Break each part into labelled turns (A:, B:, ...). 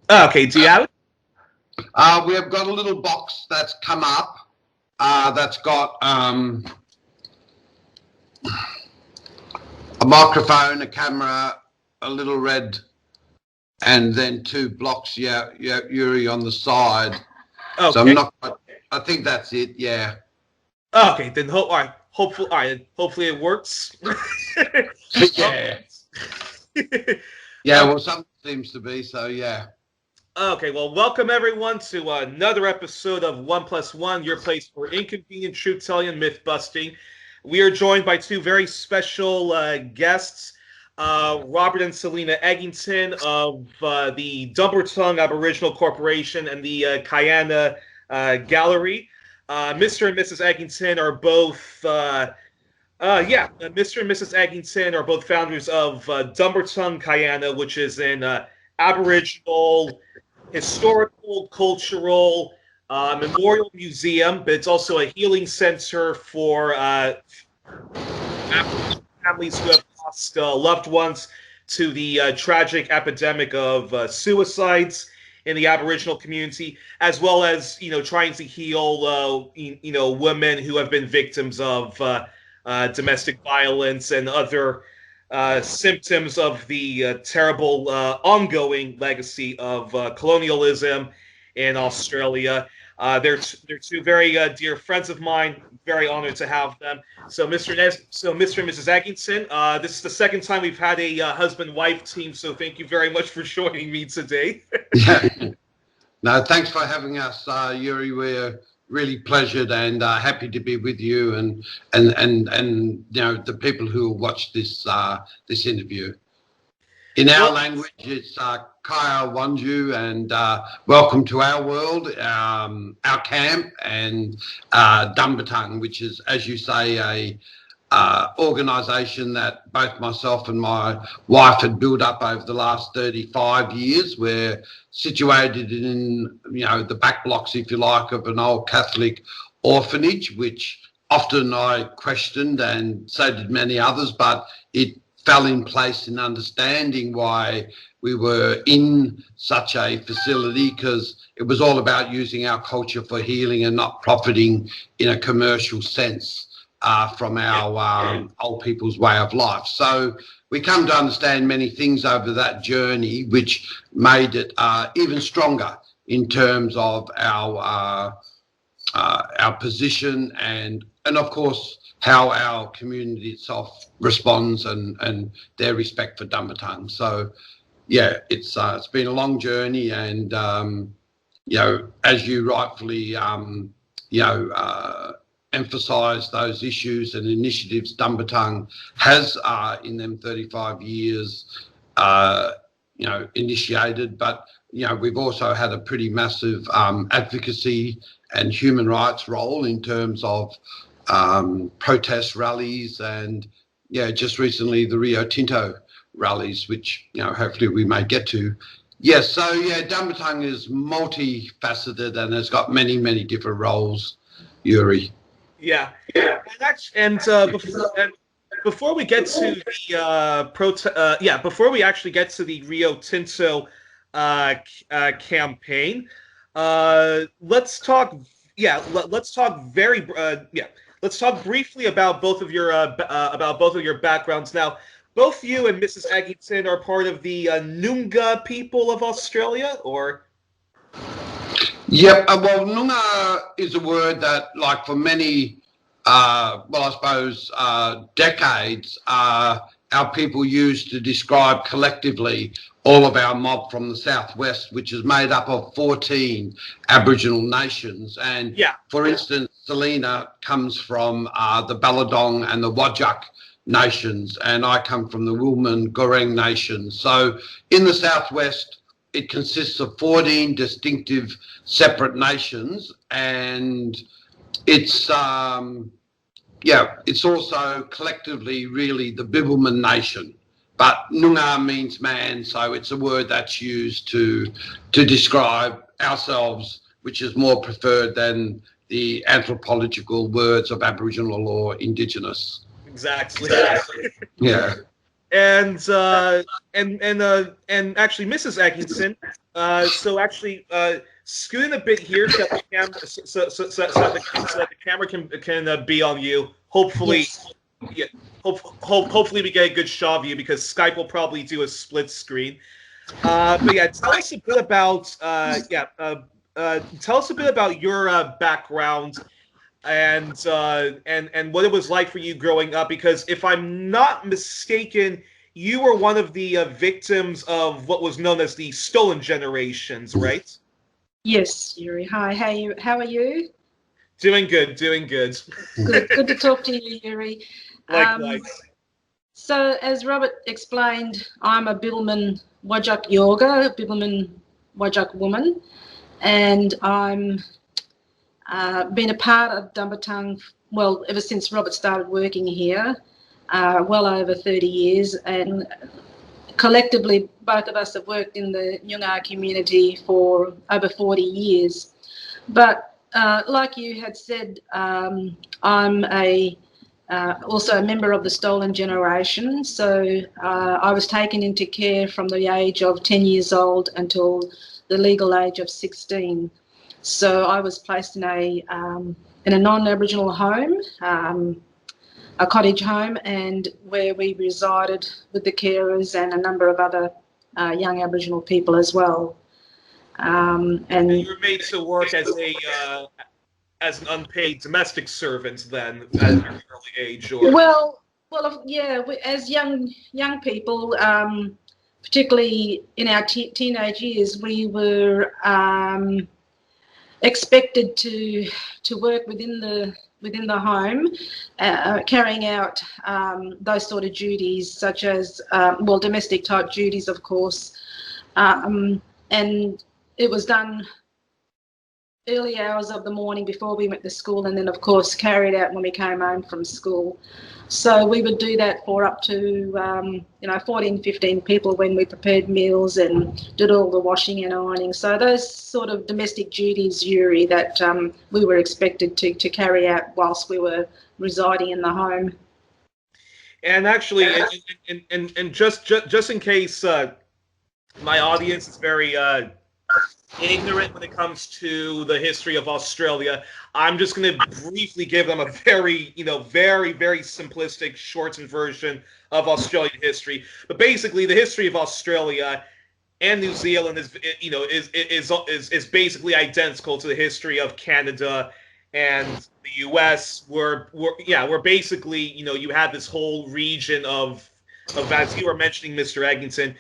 A: Oh, okay, do you have it?
B: We have got a little box that's come up that's got a microphone, a camera, a little red, and then two blocks, Youri on the side.
A: Okay.
B: So I'm not, I think that's it, yeah.
A: Okay, then hopefully it works.
B: Yeah. Yeah, well, something seems to be, so yeah.
A: Okay, well, welcome everyone to another episode of 1+1, your place for inconvenient truth-telling and myth-busting. We are joined by two very special guests, Robert and Selina Eggington of the Dumbatung Aboriginal Corporation and the Kyana Gallery. Mr. and Mrs. Eggington are both, Mr. and Mrs. Eggington are both founders of Dumbatung Kyana, which is an Aboriginal historical, cultural, memorial museum, but it's also a healing center for Aboriginal families who have lost loved ones to the tragic epidemic of suicides in the Aboriginal community, as well as trying to heal women who have been victims of domestic violence and other symptoms of the terrible ongoing legacy of colonialism in Australia. They're two very dear friends of mine. Very honored to have them. So, Mr. and Mrs. Eggington, this is the second time we've had a husband-wife team. So, thank you very much for joining me today.
B: Yeah. No, thanks for having us, Youri. We're really pleasured and happy to be with you and the people who will watch this this interview. In our language, it's Kaya Wanju, and welcome to our world, our camp, and Dumbatung, which is, as you say, a organisation that both myself and my wife had built up over the last 35 years. We're situated in, the back blocks, if you like, of an old Catholic orphanage, which often I questioned, and so did many others, but it fell in place in understanding why we were in such a facility, because it was all about using our culture for healing and not profiting in a commercial sense from our old people's way of life. So we come to understand many things over that journey, which made it even stronger in terms of our position and of course how our community itself responds and their respect for Dumbatung. So yeah, it's been a long journey, and as you rightfully emphasise those issues and initiatives Dumbatung has in them 35 years initiated, but we've also had a pretty massive advocacy and human rights role in terms of protest rallies and just recently the Rio Tinto rallies, which hopefully we may get to. Yes, so Dumbatung is multifaceted and has got many different roles, Youri.
A: Yeah, and before we get to the before we actually get to the Rio Tinto campaign, let's talk. Let's talk briefly about both of your backgrounds. Now, both you and Mrs. Eggington are part of the Noongar people of Australia, or?
B: Yep. Well, Noongar is a word that, like, for many, decades, our people used to describe collectively all of our mob from the southwest, which is made up of 14 Aboriginal nations. And for instance, Selina comes from the Balladong and the Whadjuk nations, and I come from the Wilman Goreng nation. So in the southwest, it consists of 14 distinctive separate nations, and it's also collectively really the Bibbulmun nation. But Noongar means man, so it's a word that's used to describe ourselves, which is more preferred than the anthropological words of Aboriginal or Indigenous.
A: Exactly.
B: Yeah.
A: and actually, Mrs. Eggington. So actually, scoot in a bit here so that the camera can be on you. Hopefully,
C: Yes.
A: yeah. Hopefully, we get a good shot of you because Skype will probably do a split screen. But yeah, tell us a bit about tell us a bit about your background and what it was like for you growing up. Because if I'm not mistaken, you were one of the victims of what was known as the stolen generations, right?
C: Yes, Youri. Hi. How are you?
A: Doing good, doing good.
C: Good to talk to you, Youri.
A: Likewise.
C: So, as Robert explained, I'm a Bibbulmun Whadjuk Yorga, a Bibbulmun Whadjuk woman, and I'm been a part of Dumbatung, well, ever since Robert started working here, well over 30 years, and collectively, both of us have worked in the Nyungar community for over 40 years. But like you had said, I'm also a member of the stolen generation. So I was taken into care from the age of 10 years old until the legal age of 16. So I was placed in a non-Aboriginal home, a cottage home, and where we resided with the carers and a number of other young Aboriginal people as well.
A: And you were made to work as an unpaid domestic servant then at an early age, or
C: well, yeah. As young people, particularly in our teenage years, we were expected to work within the home, carrying out those sort of duties, such as domestic type duties, of course, and it was done early hours of the morning before we went to school, and then of course carried out when we came home from school. So we would do that for up to 14, 15 people when we prepared meals and did all the washing and ironing. So those sort of domestic duties, Youri, that we were expected to carry out whilst we were residing in the home.
A: And actually, and just in case my audience is very ignorant when it comes to the history of Australia, I'm just going to briefly give them a very, very, very simplistic, shortened version of Australian history. But basically, the history of Australia and New Zealand is basically identical to the history of Canada and the U.S. Where basically, you had this whole region of, as you were mentioning, Mr. Eggington,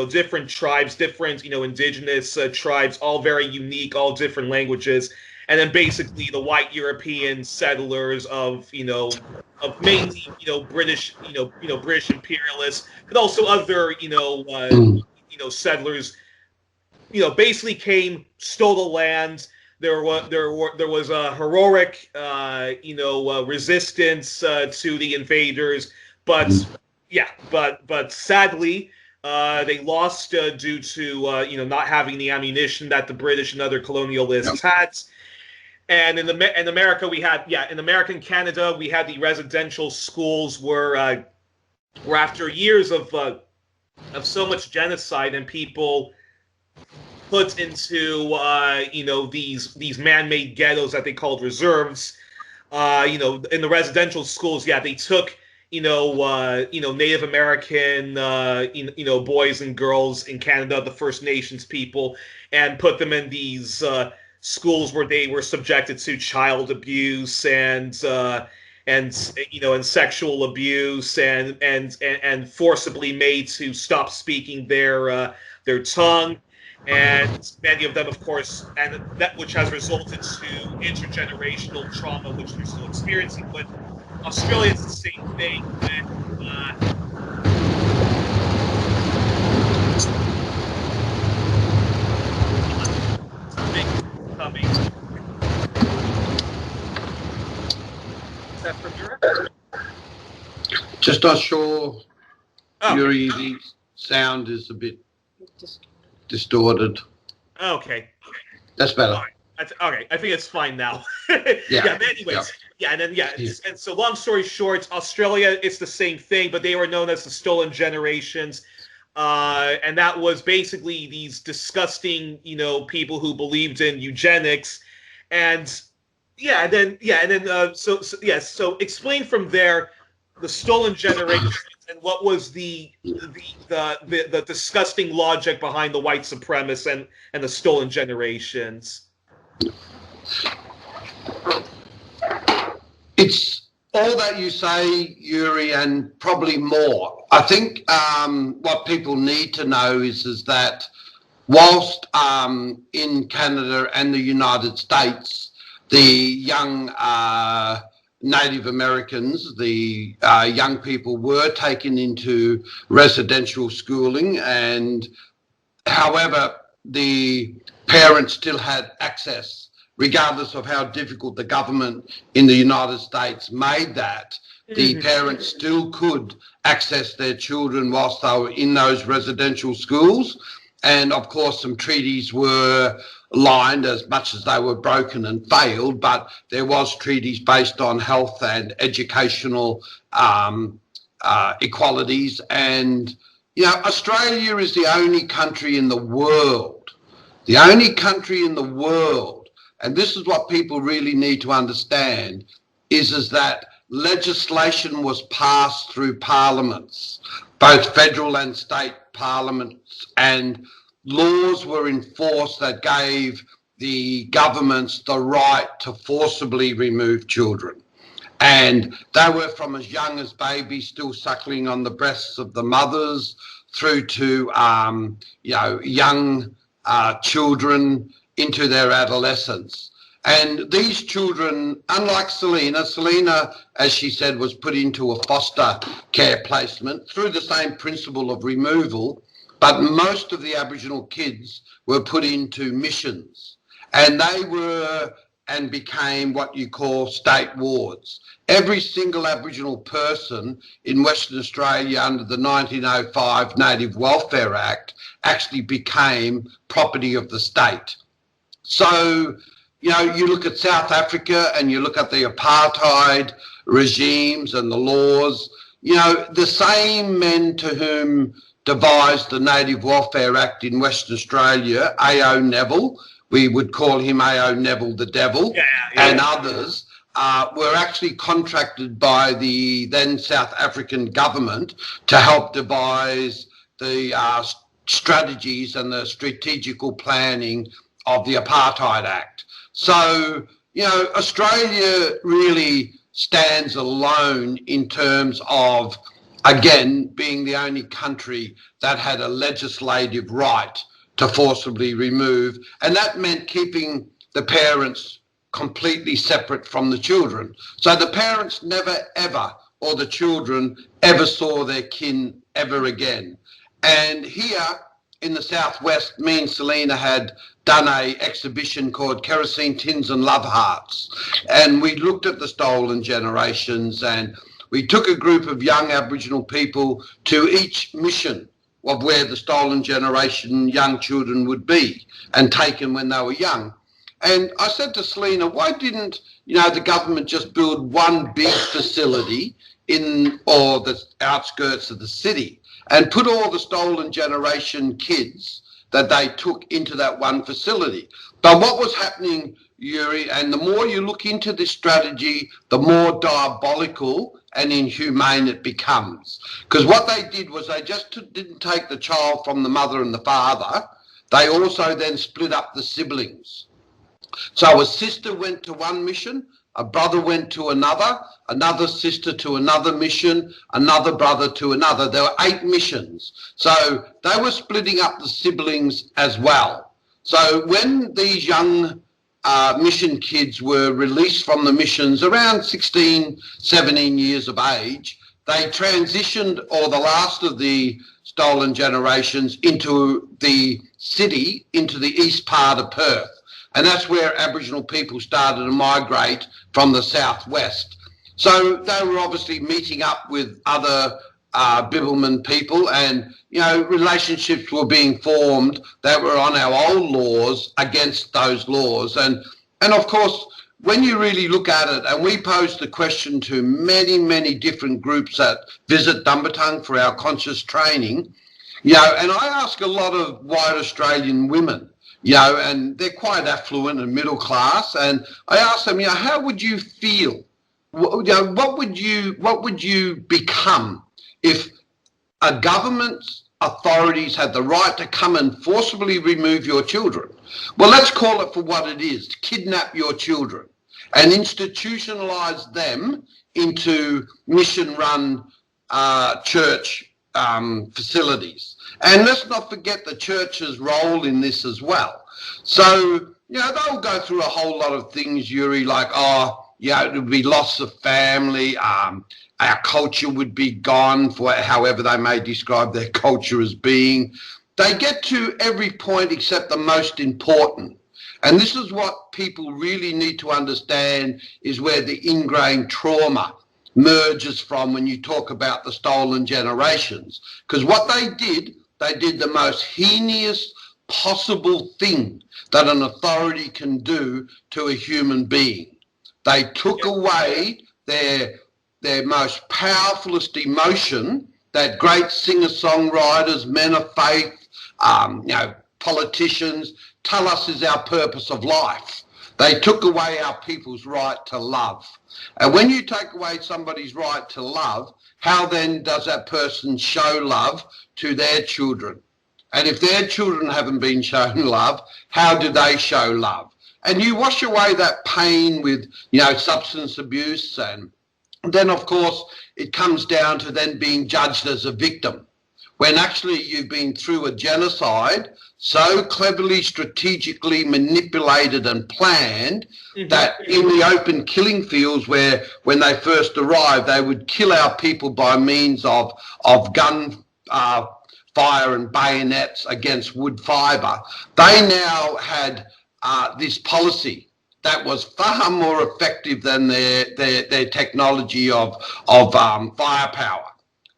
A: different tribes, different, indigenous tribes, all very unique, all different languages, and then basically the white European settlers of mainly, British, British imperialists, but also other, settlers, basically came, stole the land. There was a heroic, resistance to the invaders, but sadly, they lost due to not having the ammunition that the British and other colonialists had. And in America, in America and Canada, we had the residential schools where after years of so much genocide and people put into these man-made ghettos that they called reserves. In the residential schools, they took Native American boys and girls in Canada, the First Nations people, and put them in these schools where they were subjected to child abuse and sexual abuse and forcibly made to stop speaking their tongue. And many of them, of course, and that which has resulted to intergenerational trauma, which they're still experiencing. But Australia is the same thing. Coming. Is that from Europe?
B: Just not sure.
A: Oh.
B: Youri, the sound is a bit distorted.
A: Okay.
B: That's better.
A: Right. Okay, I think it's fine now.
B: Yeah.
A: But anyways, Yeah, and then and so long story short, Australia, it's the same thing, but they were known as the Stolen Generations, and that was basically these disgusting, people who believed in eugenics, and so explain from there the Stolen Generations and what was the disgusting logic behind the white supremacists and the Stolen Generations.
B: It's all that you say, Youri, and probably more. I think what people need to know is that whilst in Canada and the United States, the young Native Americans, the young people were taken into residential schooling, and however, the parents still had access, regardless of how difficult the government in the United States made that, the parents still could access their children whilst they were in those residential schools. And of course, some treaties were lined as much as they were broken and failed, but there was treaties based on health and educational equalities. And, Australia is the only country in the world, and this is what people really need to understand, is that legislation was passed through parliaments, both federal and state parliaments, and laws were enforced that gave the governments the right to forcibly remove children. And they were from as young as babies, still suckling on the breasts of the mothers, through to, young children into their adolescence. And these children, unlike Selina, as she said, was put into a foster care placement through the same principle of removal, but most of the Aboriginal kids were put into missions, and they were and became what you call state wards. Every single Aboriginal person in Western Australia under the 1905 Native Welfare Act actually became property of the state. So, you look at South Africa and you look at the apartheid regimes and the laws, the same men to whom devised the Native Welfare Act in Western Australia, A.O. Neville, we would call him A.O. Neville the Devil, and others, were actually contracted by the then South African government to help devise the strategies and the strategical planning of the Apartheid Act. So, Australia really stands alone in terms of, again, being the only country that had a legislative right to forcibly remove, and that meant keeping the parents completely separate from the children. So the parents never ever, or the children ever saw their kin ever again. And here in the southwest, me and Selina had done an exhibition called Kerosene Tins and Love Hearts, and we looked at the Stolen Generations, and we took a group of young Aboriginal people to each mission of where the Stolen Generation young children would be and taken when they were young. And I said to Selina, why didn't the government just build one big facility in or the outskirts of the city and put all the Stolen Generation kids that they took into that one facility? But what was happening, Youri, and the more you look into this strategy, the more diabolical and inhumane it becomes. Because what they did was they just didn't take the child from the mother and the father, they also then split up the siblings. So a sister went to one mission, a brother went to another sister to another mission, another brother to another. There were 8 missions. So they were splitting up the siblings as well. So when these young mission kids were released from the missions around 16, 17 years of age, they transitioned, or the last of the Stolen Generations, into the city, into the east part of Perth. And that's where Aboriginal people started to migrate from the southwest. So they were obviously meeting up with other Bibbulmun people, and relationships were being formed that were on our old laws against those laws. And of course, when you really look at it, and we pose the question to many, many different groups that visit Dumbatung for our conscious training, and I ask a lot of white Australian women, and they're quite affluent and middle class, and I ask them, how would you feel? What would you become if a government's authorities had the right to come and forcibly remove your children? Well, let's call it for what it is, to kidnap your children and institutionalize them into mission-run church facilities. And let's not forget the church's role in this as well. So, they'll go through a whole lot of things, Youri, like, it would be loss of family, our culture would be gone, for however they may describe their culture as being. They get to every point except the most important. And this is what people really need to understand, is where the ingrained trauma merges from when you talk about the stolen generations. Because what they did the most heinous possible thing that an authority can do to a human being. They took away their most powerfulest emotion that great singer-songwriters, men of faith, politicians tell us is our purpose of life. They took away our people's right to love. And when you take away somebody's right to love, how then does that person show love to their children? And if their children haven't been shown love, how do they show love? And you wash away that pain with, substance abuse. And then, of course, it comes down to then being judged as a victim, when actually you've been through a genocide so cleverly, strategically manipulated and planned that in the open killing fields, where when they first arrived, they would kill our people by means of gun fire and bayonets against wood fibre, they now had this policy that was far more effective than their technology of firepower.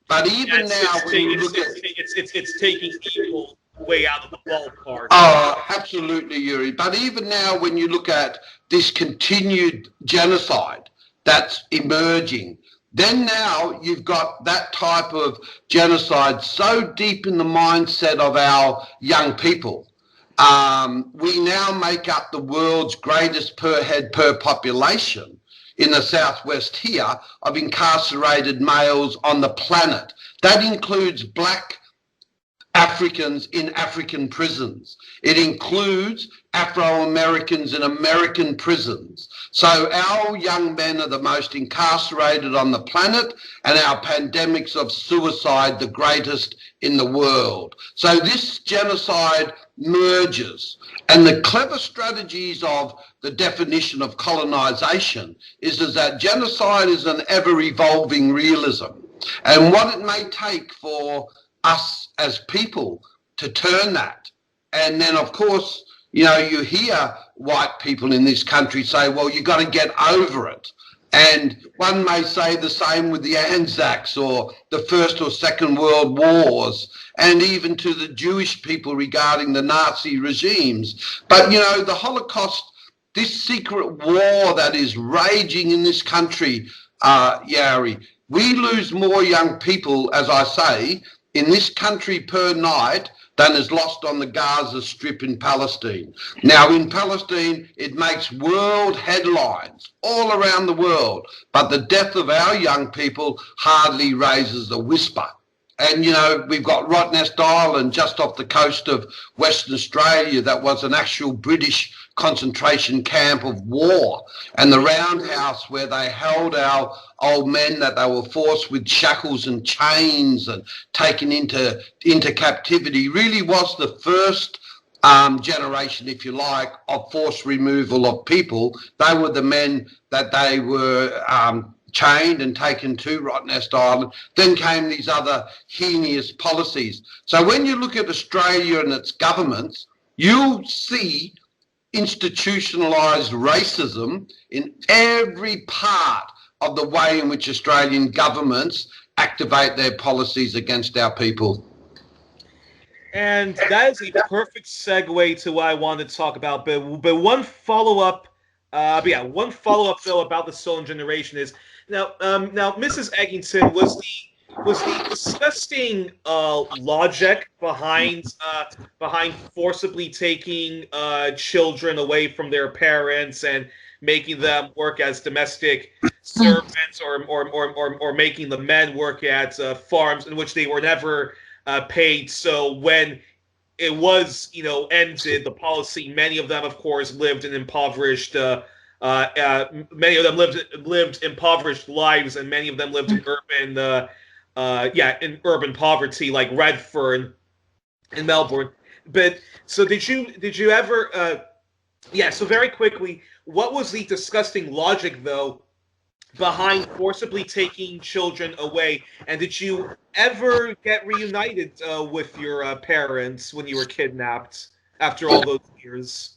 B: But even
A: it's taking evil way out of the ballpark.
B: Oh, absolutely, Youri. But even now, when you look at this continued genocide that's emerging, then now you've got that type of genocide so deep in the mindset of our young people. We now make up the world's greatest per head per population in the southwest here of incarcerated males on the planet. That includes black Africans in African prisons. It includes Afro-Americans in American prisons. So our young men are the most incarcerated on the planet, and our pandemics of suicide the greatest in the world. So this genocide merges, and the clever strategies of the definition of colonization is that genocide is an ever-evolving realism, and what it may take for us as people to turn that. And then, of course, you hear white people in this country say, well, you've got to get over it. And one may say the same with the Anzacs or the First or Second World Wars, and even to the Jewish people regarding the Nazi regimes. But, the Holocaust, this secret war that is raging in this country, Youri, we lose more young people, as I say, in this country per night than is lost on the Gaza Strip in Palestine. Now, in Palestine, it makes world headlines all around the world, but the death of our young people hardly raises a whisper. And, we've got Rottnest Island just off the coast of Western Australia that was an actual British concentration camp of war, and the roundhouse where they held our old men that they were forced with shackles and chains and taken into captivity really was the first generation, if you like, of forced removal of people. They were the men that they were chained and taken to Rottnest Island. Then came these other heinous policies. So when you look at Australia and its governments, you'll see institutionalised racism in every part of the way in which Australian governments activate their policies against our people.
A: And that is a perfect segue to what I wanted to talk about. But one follow-up But yeah, one follow-up though about the stolen generation is now Mrs. Eggington was the disgusting logic behind forcibly taking children away from their parents and making them work as domestic servants, or making the men work at farms in which they were never paid. So when it was, ended, the policy, many of them, of course, lived in impoverished. Many of them lived impoverished lives, and many of them lived in urban poverty, like Redfern in Melbourne. But so did you ever? So very quickly, what was the disgusting logic though behind forcibly taking children away? And did you ever get reunited with your parents when you were kidnapped after all those years?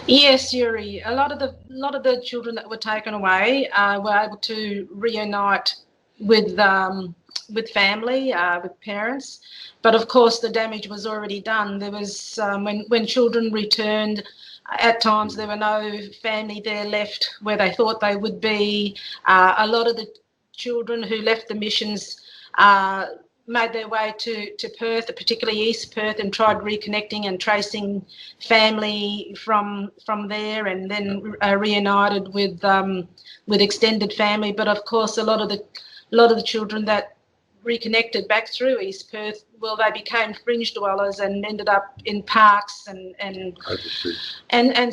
C: Yes, Youri. A lot of the children that were taken away were able to reunite with family, with parents. But of course, the damage was already done. There was when children returned. At times, there were no family there left where they thought they would be. A lot of the children who left the missions made their way to Perth, particularly East Perth, and tried reconnecting and tracing family from there, and then reunited with extended family. But of course, a lot of the children that reconnected back through East Perth, well, they became fringe dwellers and ended up in parks and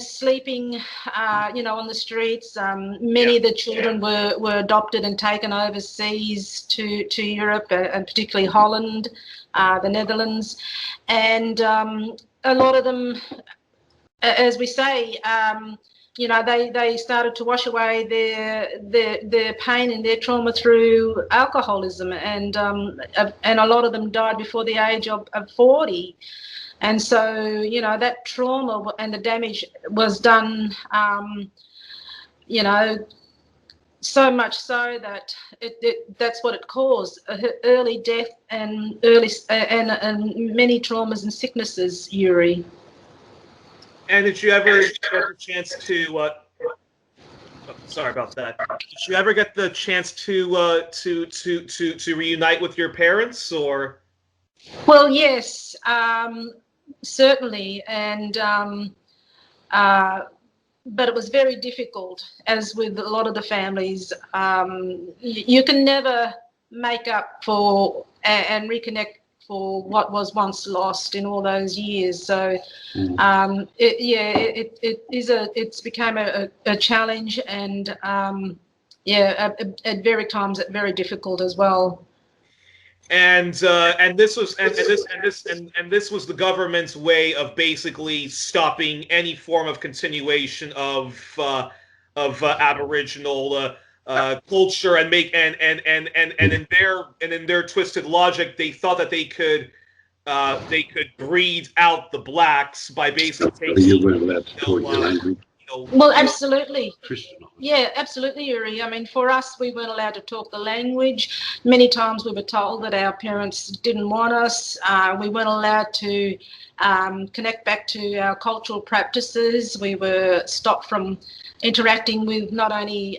C: sleeping, on the streets. Many of the children were adopted and taken overseas to Europe, and particularly Holland, the Netherlands, and a lot of them, as we say, they started to wash away their pain and their trauma through alcoholism, and a lot of them died before the age of 40. And so, that trauma and the damage was done, so much so that that's what it caused: early death and many traumas and sicknesses, Youri.
A: And did you ever get the chance to? Sorry about that. Did you ever get the chance to reunite with your parents, or?
C: Well, yes, certainly, and but it was very difficult, as with a lot of the families. You can never make up for and reconnect for what was once lost in all those years. So it's become a challenge, and at very times very difficult as well.
A: And this was the government's way of basically stopping any form of continuation of Aboriginal culture, and in their twisted logic, they thought that they could breed out the blacks by basically taking
C: well, absolutely. Yeah, absolutely, Youri. I mean, for us, we weren't allowed to talk the language. Many times we were told that our parents didn't want us. We weren't allowed to connect back to our cultural practices. We were stopped from interacting with not only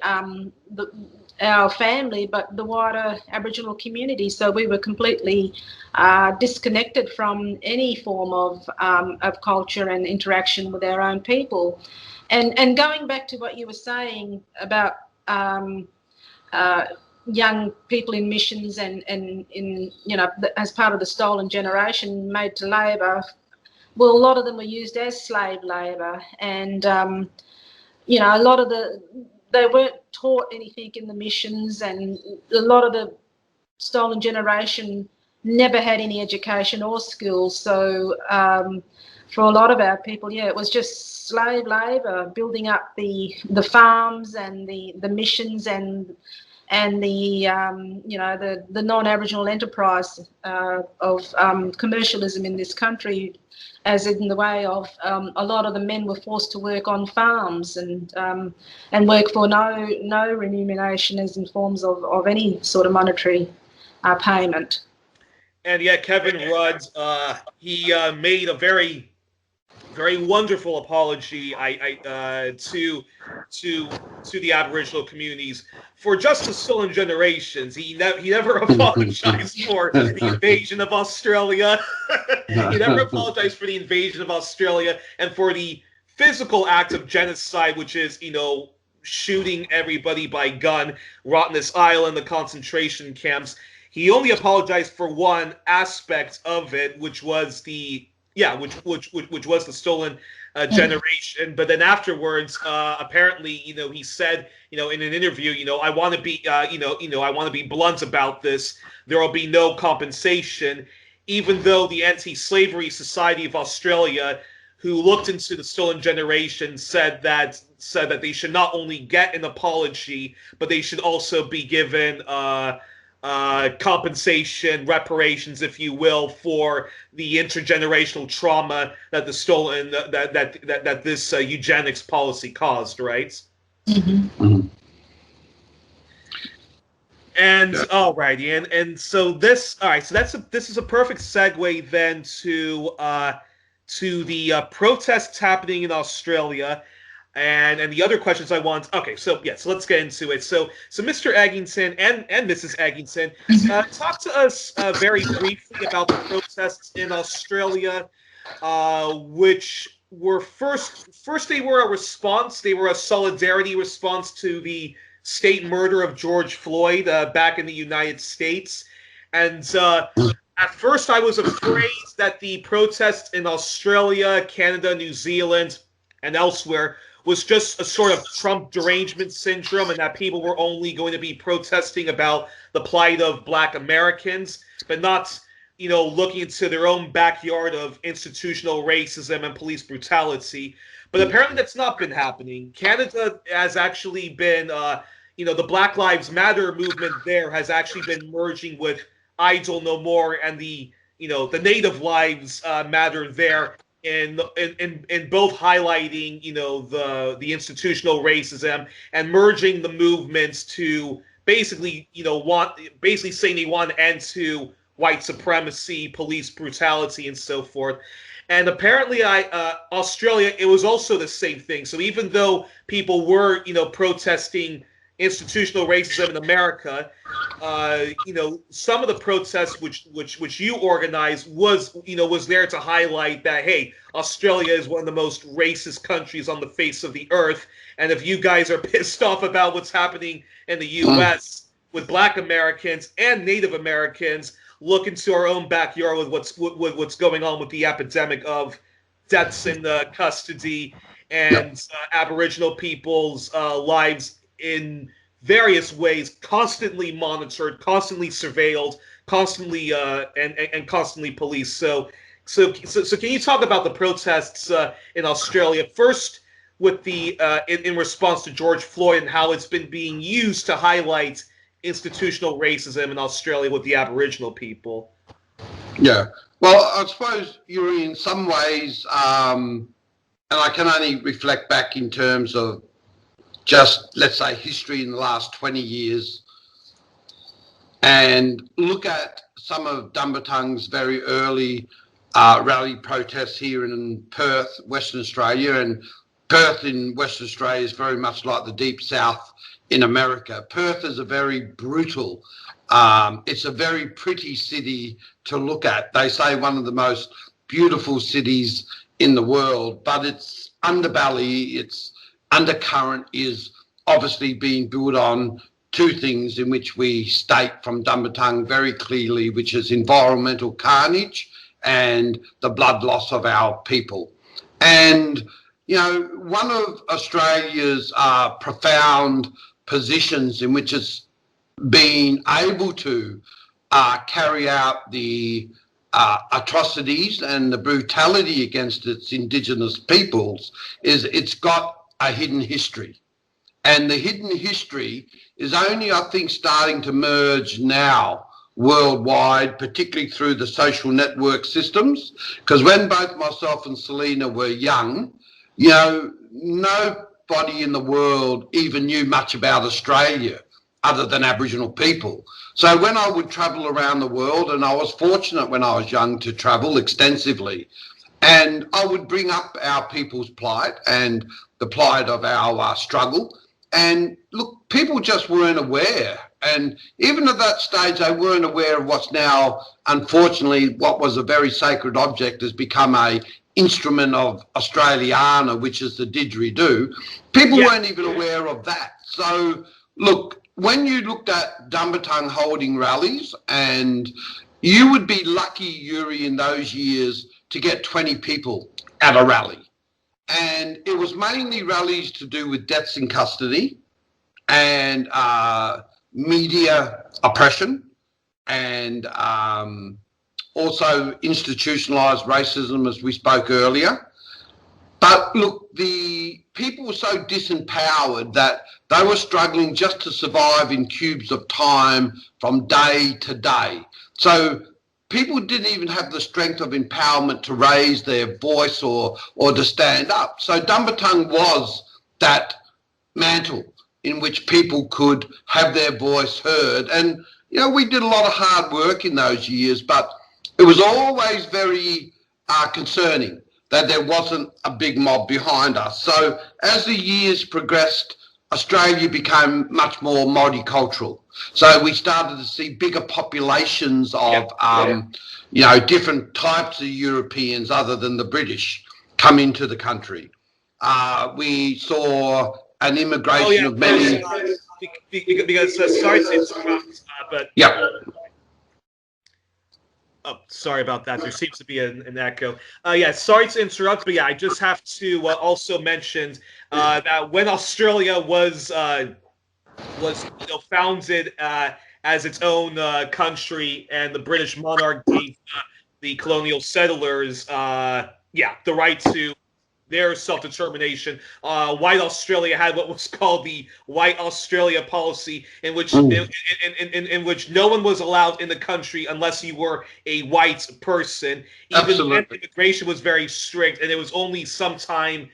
C: our family, but the wider Aboriginal community. So we were completely disconnected from any form of culture and interaction with our own people. And going back to what you were saying about young people in missions and in as part of the stolen generation made to labour, well, a lot of them were used as slave labour, and a lot of they weren't taught anything in the missions, and a lot of the stolen generation never had any education or skills. So for a lot of our people, it was just slave labour, building up the farms and the missions and the the non-Aboriginal enterprise of commercialism in this country, as in the way of a lot of the men were forced to work on farms and work for no remuneration as in forms of any sort of monetary payment.
A: And yet Kevin Rudd, he made a very very wonderful apology to the Aboriginal communities for just the stolen generations. He never apologized for the invasion of Australia. He never apologized for the invasion of Australia and for the physical act of genocide, which is, shooting everybody by gun, Rottnest Island, the concentration camps. He only apologized for one aspect of it, which was the stolen generation. But then afterwards, apparently, he said, in an interview, I want to be, I want to be blunt about this. There will be no compensation, even though the Anti-Slavery Society of Australia, who looked into the stolen generation, said that they should not only get an apology, but they should also be given compensation, reparations, if you will, for the intergenerational trauma that the stolen that this eugenics policy caused, right?
C: Mm-hmm.
B: Mhm.
A: And
B: Yeah.
A: alrighty, and so this this is a perfect segue then to the protests happening in Australia. And the other questions I want. Okay, so let's get into it. So Mr. Eggington and Mrs. Eggington, talk to us very briefly about the protests in Australia, which were first they were a response. They were a solidarity response to the state murder of George Floyd back in the United States. And at first, I was afraid that the protests in Australia, Canada, New Zealand, and elsewhere was just a sort of Trump derangement syndrome, and that people were only going to be protesting about the plight of Black Americans, but not, looking into their own backyard of institutional racism and police brutality. But apparently that's not been happening. Canada has actually been, the Black Lives Matter movement there has actually been merging with Idle No More and the Native Lives Matter there. In both highlighting, the institutional racism and merging the movements to basically, saying they want an end to white supremacy, police brutality, and so forth. And apparently, Australia, it was also the same thing. So even though people were, protesting institutional racism in America, some of the protests which you organized was there to highlight that, hey, Australia is one of the most racist countries on the face of the earth, and if you guys are pissed off about what's happening in the U.S. with Black Americans and Native Americans, look into our own backyard with what's going on with the epidemic of deaths in custody and Aboriginal people's lives in various ways, constantly monitored, constantly surveilled, constantly and constantly policed. So can you talk about the protests in Australia first, with the in response to George Floyd, and how it's been being used to highlight institutional racism in Australia with the Aboriginal people?
B: Yeah. Well, I suppose you're in some ways, and I can only reflect back in terms of just, let's say, history in the last 20 years and look at some of Dumbatung's very early rally protests here in Perth, Western Australia. And Perth in Western Australia is very much like the Deep South in America. Perth is a very brutal, it's a very pretty city to look at. They say one of the most beautiful cities in the world, but its underbelly, its undercurrent is obviously being built on two things in which we state from Dumbatung very clearly, which is environmental carnage and the blood loss of our people. And, one of Australia's profound positions in which it's been able to carry out the atrocities and the brutality against its Indigenous peoples is it's got a hidden history. And the hidden history is only, I think, starting to merge now worldwide, particularly through the social network systems. Because when both myself and Selina were young, nobody in the world even knew much about Australia other than Aboriginal people. So when I would travel around the world, and I was fortunate when I was young to travel extensively, And I would bring up our people's plight and the plight of our struggle. And look, people just weren't aware. And even at that stage, they weren't aware of what's now, unfortunately, what was a very sacred object has become a instrument of Australiana, which is the didgeridoo. People weren't even aware of that. So, look, when you looked at Dumbatung holding rallies, and you would be lucky, Youri, in those years to get 20 people at a rally. And it was mainly rallies to do with deaths in custody and media oppression and also institutionalised racism, as we spoke earlier. But look, the people were so disempowered that they were struggling just to survive in cubes of time from day to day. So people didn't even have the strength of empowerment to raise their voice or to stand up. So Dumbatung was that mantle in which people could have their voice heard. And, you know, we did a lot of hard work in those years, but it was always very concerning that there wasn't a big mob behind us. So as the years progressed, Australia became much more multicultural. So we started to see bigger populations of, you know, different types of Europeans other than the British come into the country. We saw an immigration of many.
A: Because sorry to interrupt, but oh, sorry about that. There seems to be an echo. Sorry to interrupt, but I just have to also mention that when Australia was founded as its own country, and the British monarch gave the colonial settlers the right to their self-determination. White Australia had what was called the White Australia policy, in which in which no one was allowed in the country unless you were a white person. Even then, immigration was very strict, and it was only sometime,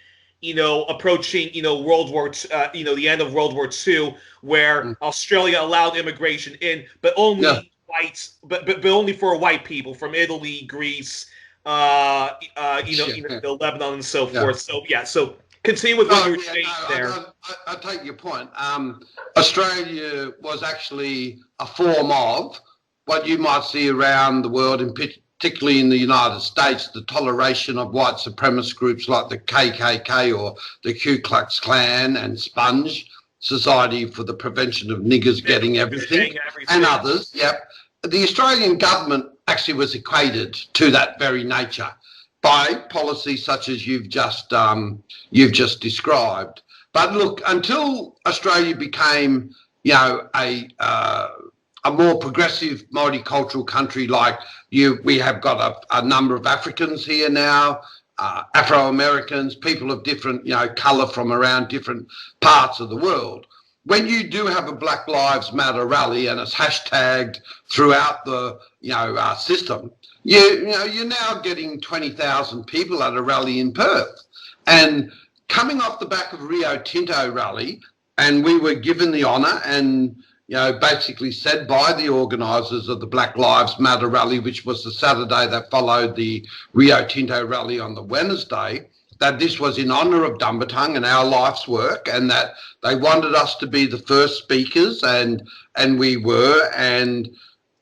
A: approaching, World War, the end of World War II, where Australia allowed immigration in, but only whites, but only for white people from Italy, Greece, Lebanon and so forth. So continue with what you were saying there.
B: I take your point. Australia was actually a form of what you might see around the world, and particularly in the United States, the toleration of white supremacist groups like the KKK or the Ku Klux Klan and Sponge, Society for the Prevention of Niggers Getting Everything, and others. The Australian government actually was equated to that very nature by policies such as you've just described. But look, until Australia became, a more progressive multicultural country like we have got a number of Africans here now, Afro-Americans, people of different, colour from around different parts of the world. When you do have a Black Lives Matter rally and it's hashtagged throughout the system, you're now getting 20,000 people at a rally in Perth. And coming off the back of Rio Tinto rally, and we were given the honour and basically said by the organisers of the Black Lives Matter rally, which was the Saturday that followed the Rio Tinto rally on the Wednesday, that this was in honour of Dumbatung and our life's work, and that they wanted us to be the first speakers, and we were. And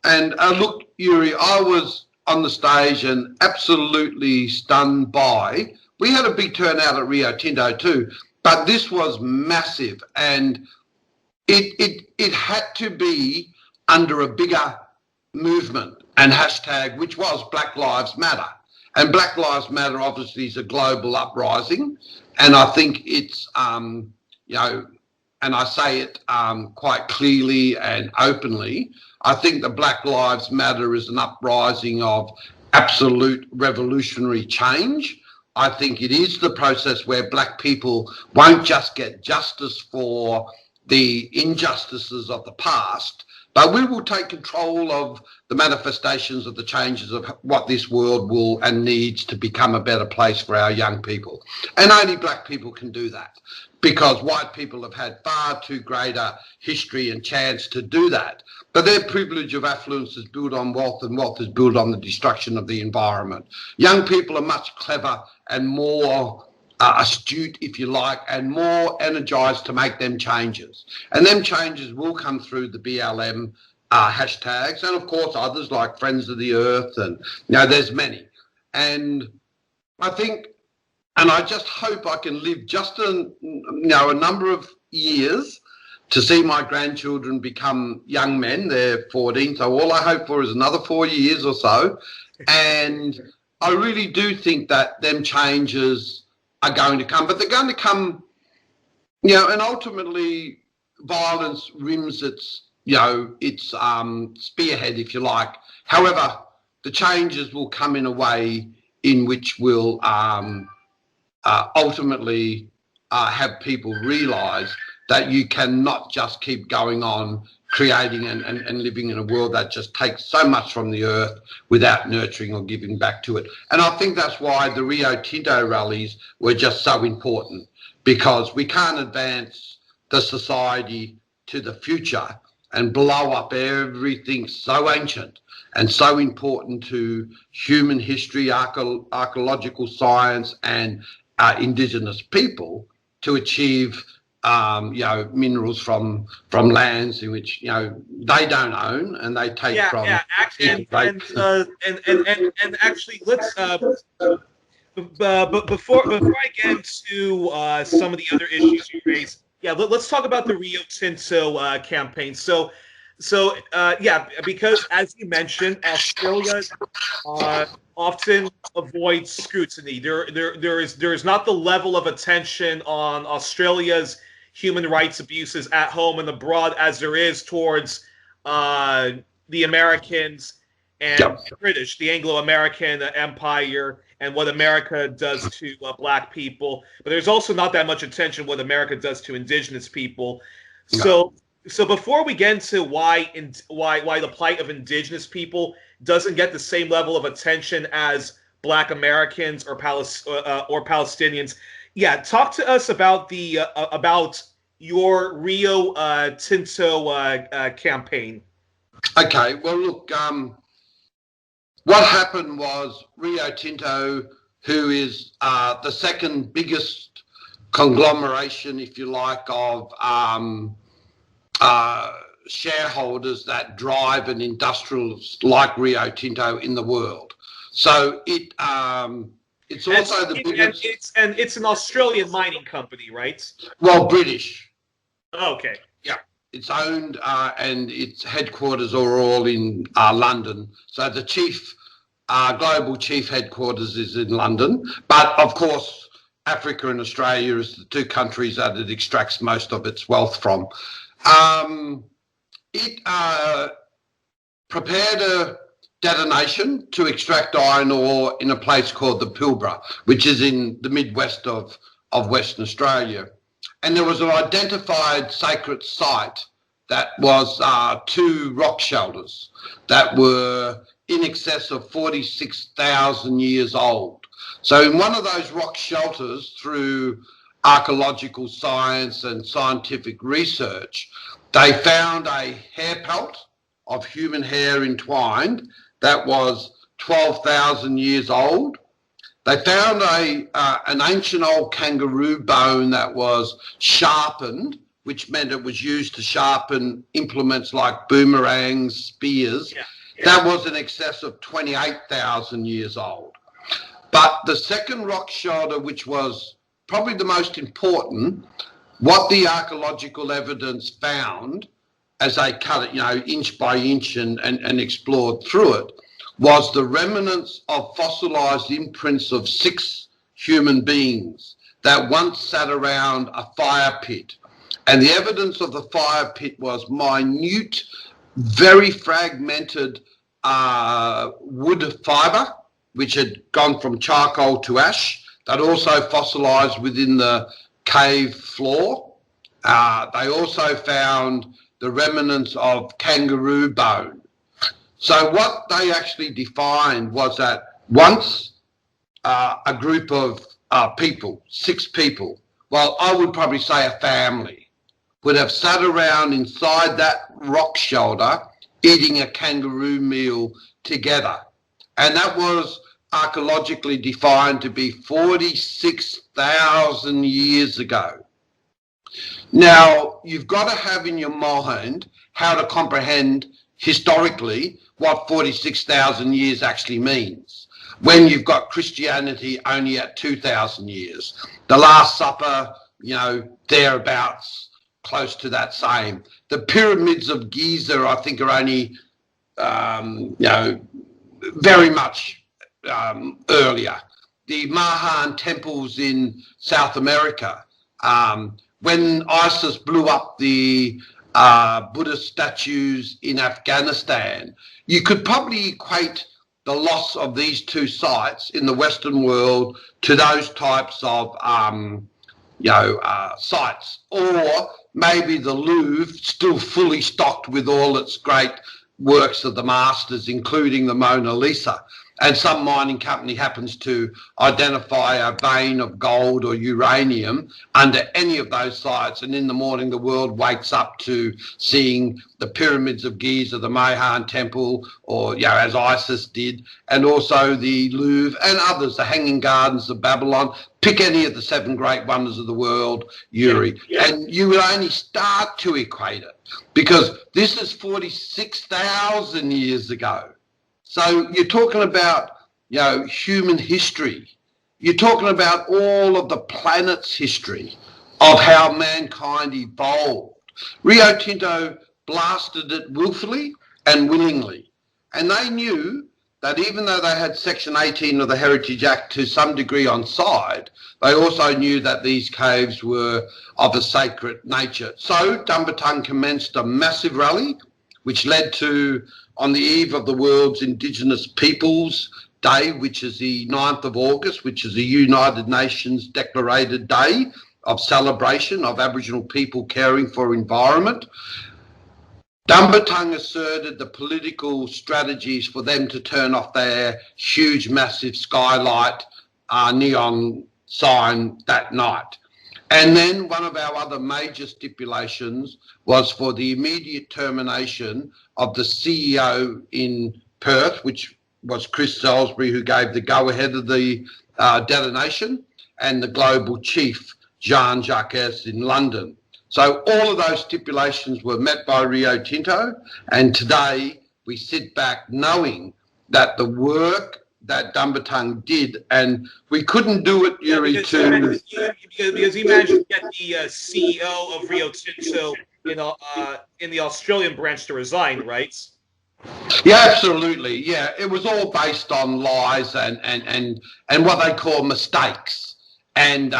B: look, Youri, I was on the stage and absolutely stunned by. We had a big turnout at Rio Tinto too, but this was massive, and it had to be under a bigger movement and hashtag, which was Black Lives Matter. And Black Lives Matter obviously is a global uprising, and I think it's, and I say it quite clearly and openly, I think that Black Lives Matter is an uprising of absolute revolutionary change. I think it is the process where black people won't just get justice for the injustices of the past, but we will take control of the manifestations of the changes of what this world will and needs to become a better place for our young people. And only black people can do that. because white people have had far too greater history and chance to do that. But their privilege of affluence is built on wealth, and wealth is built on the destruction of the environment. Young people are much clever and more astute, if you like, and more energised to make them changes. And them changes will come through the BLM hashtags, and of course others like Friends of the Earth, and there's many. And I think, and I just hope I can live just a number of years to see my grandchildren become young men. They're 14, so all I hope for is another 4 years or so. And I really do think that them changes are going to come, but they're going to come, and ultimately violence rims its spearhead, if you like. However, the changes will come in a way in which will ultimately have people realise that you cannot just keep going on creating and living in a world that just takes so much from the earth without nurturing or giving back to it. And I think that's why the Rio Tinto rallies were just so important, because we can't advance the society to the future and blow up everything so ancient and so important to human history, archaeological science, and Indigenous people to achieve minerals from lands in which they don't own and they take from.
A: Yeah, actually, and actually, let's. But before I get into some of the other issues you raised, let's talk about the Rio Tinto campaign. So because as you mentioned, Australia often avoids scrutiny. There is not the level of attention on Australia's human rights abuses at home and abroad as there is towards the Americans and the British, the Anglo-American Empire, and what America does to black people. But there's also not that much attention what America does to Indigenous people. So before we get into why the plight of Indigenous people doesn't get the same level of attention as Black Americans or Palestinians, talk to us about about your Rio Tinto campaign.
B: Okay, well, look, what happened was Rio Tinto, who is the second biggest conglomeration, if you like, of shareholders that drive an industrialist like Rio Tinto in the world. So it's also the biggest.
A: It's an Australian mining company, right?
B: Well, British.
A: Okay.
B: Yeah, it's owned and its headquarters are all in London. So the global chief headquarters is in London, but of course Africa and Australia is the two countries that it extracts most of its wealth from. It prepared a detonation to extract iron ore in a place called the Pilbara, which is in the midwest of Western Australia. And there was an identified sacred site that was 2 rock shelters that were in excess of 46,000 years old. So in one of those rock shelters, through archaeological science and scientific research, they found a hair pelt of human hair entwined that was 12,000 years old. They found an ancient old kangaroo bone that was sharpened, which meant it was used to sharpen implements like boomerangs, spears. That was in excess of 28,000 years old. But the second rock shelter, which was probably the most important, what the archaeological evidence found as they cut it, inch by inch and explored through it, was the remnants of fossilised imprints of 6 human beings that once sat around a fire pit. And the evidence of the fire pit was minute, very fragmented wood fibre, which had gone from charcoal to ash, that also fossilised within the cave floor. They also found the remnants of kangaroo bone. So what they actually defined was that once a group of people, 6 people, well, I would probably say a family, would have sat around inside that rock shoulder eating a kangaroo meal together. And that was archaeologically defined to be 46,000 years ago. Now, you've got to have in your mind how to comprehend historically what 46,000 years actually means, when you've got Christianity only at 2,000 years. The Last Supper, thereabouts, close to that same. The pyramids of Giza, I think, are only, very much earlier. The Mahan temples in South America, when ISIS blew up the Buddhist statues in Afghanistan, you could probably equate the loss of these two sites in the Western world to those types of sites, or maybe the Louvre still fully stocked with all its great works of the masters, including the Mona Lisa, and some mining company happens to identify a vein of gold or uranium under any of those sites, and in the morning the world wakes up to seeing the pyramids of Giza, the Mahan temple, or as ISIS did, and also the Louvre and others, the Hanging Gardens of Babylon. Pick any of the 7 great wonders of the world, Youri, and you will only start to equate it, because this is 46,000 years ago. So you're talking about, human history. You're talking about all of the planet's history of how mankind evolved. Rio Tinto blasted it willfully and willingly. And they knew that even though they had Section 18 of the Heritage Act to some degree on side, they also knew that these caves were of a sacred nature. So Dumbatung commenced a massive rally, which led to, on the eve of the world's Indigenous Peoples Day, which is the 9th of August, which is a United Nations declared day of celebration of Aboriginal people caring for environment, Dumbatung asserted the political strategies for them to turn off their huge, massive skylight neon sign that night. And then one of our other major stipulations was for the immediate termination of the CEO in Perth, which was Chris Salisbury, who gave the go-ahead of the detonation, and the global chief, Jean-Jacques in London. So all of those stipulations were met by Rio Tinto, and today we sit back knowing that the work that Dumbatung did, and we couldn't do it, Youri,
A: because he managed to get the CEO of Rio Tinto in the Australian branch to resign, right?
B: Yeah, absolutely. Yeah, it was all based on lies and what they call mistakes, and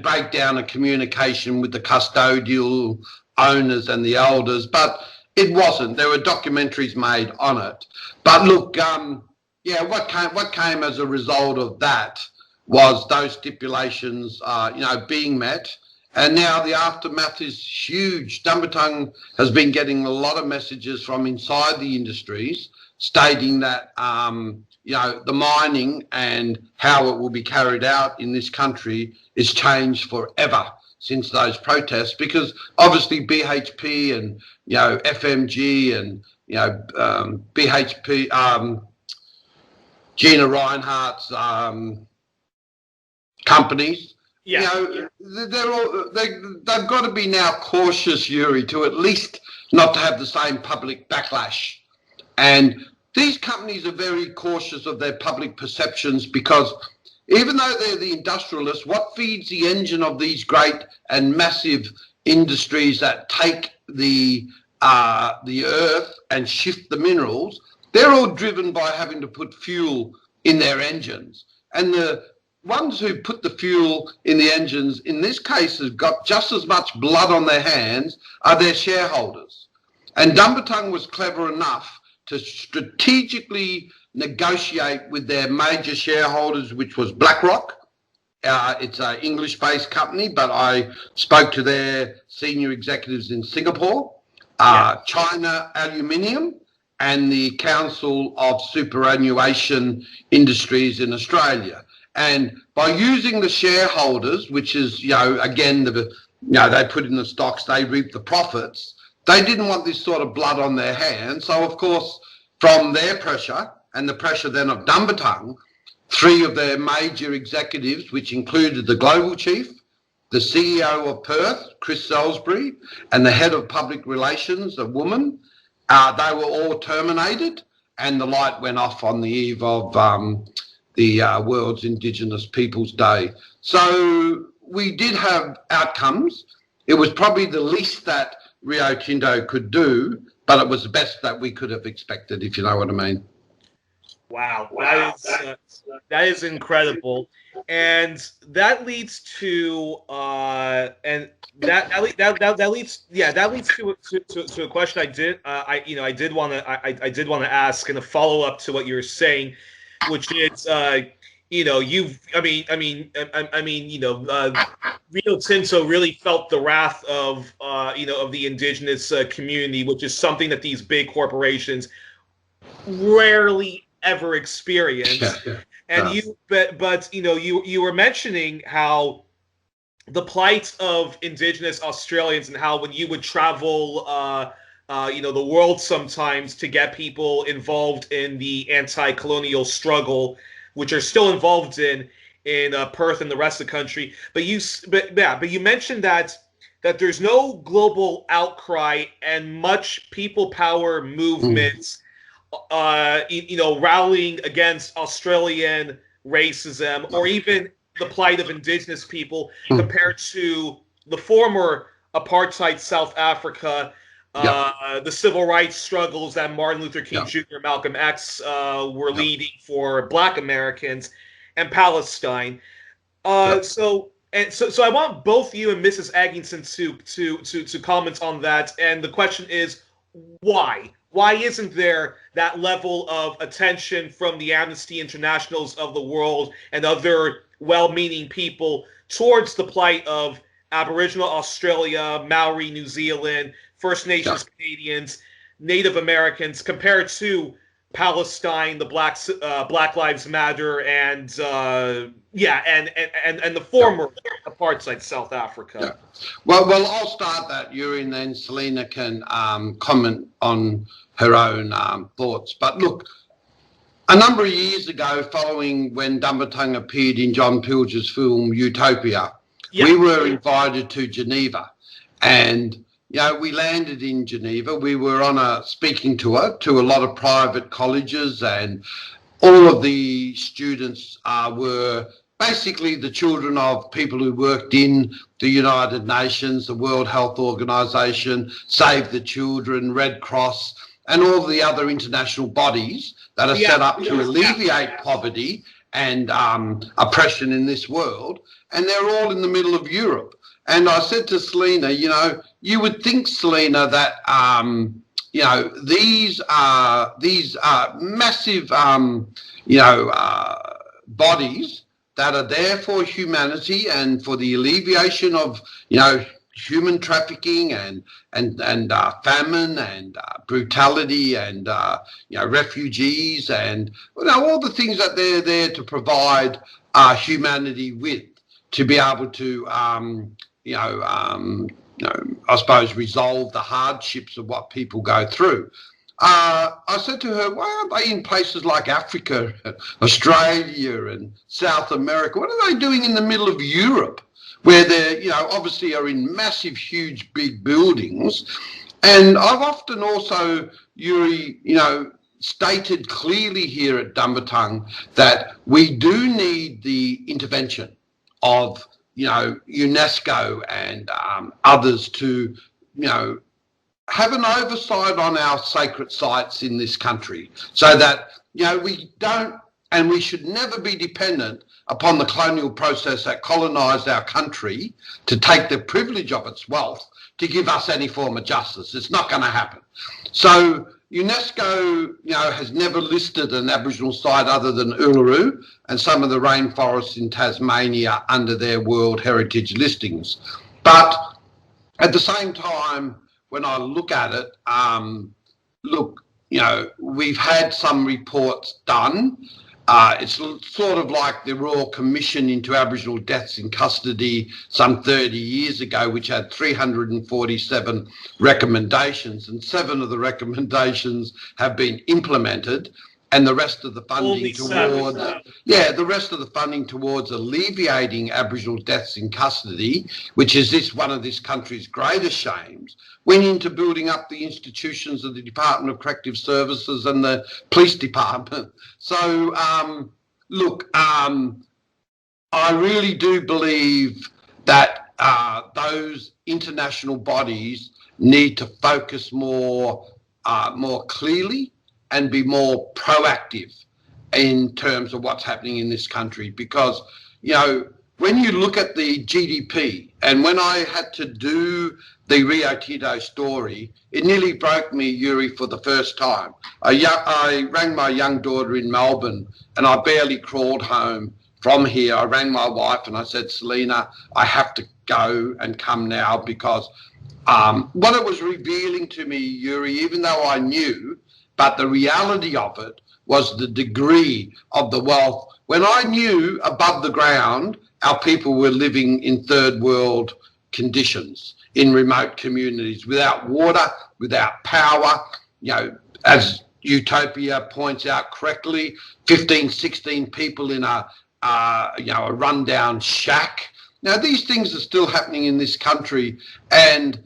B: breakdown of communication with the custodial owners and the elders. But it wasn't. There were documentaries made on it. But look, what came as a result of that was those stipulations, being met. And now the aftermath is huge. Dumbatung has been getting a lot of messages from inside the industries stating that, the mining and how it will be carried out in this country is changed forever since those protests, because obviously BHP and, FMG and, BHP, Gina Reinhardt's companies, they've got to be now cautious, Youri, to at least not to have the same public backlash. And these companies are very cautious of their public perceptions, because even though they're the industrialists, what feeds the engine of these great and massive industries that take the earth and shift the minerals, they're all driven by having to put fuel in their engines. And the ones who put the fuel in the engines, in this case, have got just as much blood on their hands, are their shareholders. And Dumbatung was clever enough to strategically negotiate with their major shareholders, which was BlackRock. It's an English-based company, but I spoke to their senior executives in Singapore, China Aluminium, and the Council of Superannuation Industries in Australia. And by using the shareholders, which is, again, they put in the stocks, they reap the profits. They didn't want this sort of blood on their hands. So, of course, from their pressure and the pressure then of Dumbatung, 3 of their major executives, which included the global chief, the CEO of Perth, Chris Salisbury, and the head of public relations, a woman, they were all terminated, and the light went off on the eve of the world's Indigenous Peoples Day. So we did have outcomes. It was probably the least that Rio Tinto could do, but it was the best that we could have expected, if you know what I mean.
A: Wow, that is incredible, and that leads to that leads to a question I did want to ask and a follow up to what you're saying, which is Rio Tinto really felt the wrath of the Indigenous community, which is something that these big corporations rarely ever experienced. And you were mentioning how the plight of Indigenous Australians and how when you would travel the world sometimes to get people involved in the anti-colonial struggle, which are still involved in Perth and the rest of the country, but you mentioned that there's no global outcry and much people power movements rallying against Australian racism or even the plight of Indigenous people compared to the former apartheid South Africa, the civil rights struggles that Martin Luther King Jr. and Malcolm X were leading for Black Americans, and Palestine. So I want both you and Mrs. Eggington to comment on that. And the question is, why? Why isn't there that level of attention from the Amnesty Internationals of the world and other well-meaning people towards the plight of Aboriginal Australia, Maori New Zealand, First Nations Canadians, Native Americans, compared to Palestine, the Black Lives Matter, and the former apartheid South Africa?
B: Well, I'll start that, Youri, and then Selina can comment on her own thoughts. But look, a number of years ago, following when Dumbatung appeared in John Pilger's film Utopia, we were invited to Geneva, and we landed in Geneva. We were on a speaking tour to a lot of private colleges, and all of the students were basically the children of people who worked in the United Nations, the World Health Organization, Save the Children, Red Cross, and all the other international bodies that are set up to alleviate poverty and oppression in this world. And they're all in the middle of Europe. And I said to Selina, you would think, Selina, that these massive bodies that are there for humanity and for the alleviation of human trafficking and famine and brutality and refugees and all the things that they're there to provide humanity with, to be able to I suppose resolve the hardships of what people go through. I said to her, why aren't they in places like Africa, Australia and South America? What are they doing in the middle of Europe, where they obviously are in massive, huge, big buildings? And I've often also, Youri, stated clearly here at Dumbatung that we do need the intervention of UNESCO and others to have an oversight on our sacred sites in this country, so that we don't, and we should never be dependent upon the colonial process that colonised our country to take the privilege of its wealth to give us any form of justice. It's not going to happen. So UNESCO, has never listed an Aboriginal site other than Uluru and some of the rainforests in Tasmania under their World Heritage listings. But at the same time, when I look at it, we've had some reports done, It's sort of like the Royal Commission into Aboriginal Deaths in Custody some 30 years ago, which had 347 recommendations, and 7 of the recommendations have been implemented, and the rest of the funding towards the rest of the funding towards alleviating Aboriginal deaths in custody, which is one of this country's greatest shames, went into building up the institutions of the Department of Corrective Services and the Police Department. So, look, I really do believe that those international bodies need to focus more clearly and be more proactive in terms of what's happening in this country. Because, you know, when you look at the GDP, and when I had to do the Rio Tinto story, it nearly broke me, Youri, for the first time. I rang my young daughter in Melbourne, and I barely crawled home from here. I rang my wife and I said, Selina, I have to go and come now, because what it was revealing to me, Youri, even though I knew, but the reality of it was the degree of the wealth. When I knew above the ground our people were living in third world conditions, in remote communities, without water, without power, you know, as Utopia points out correctly, 15, 16 people in a rundown shack. Now, these things are still happening in this country, and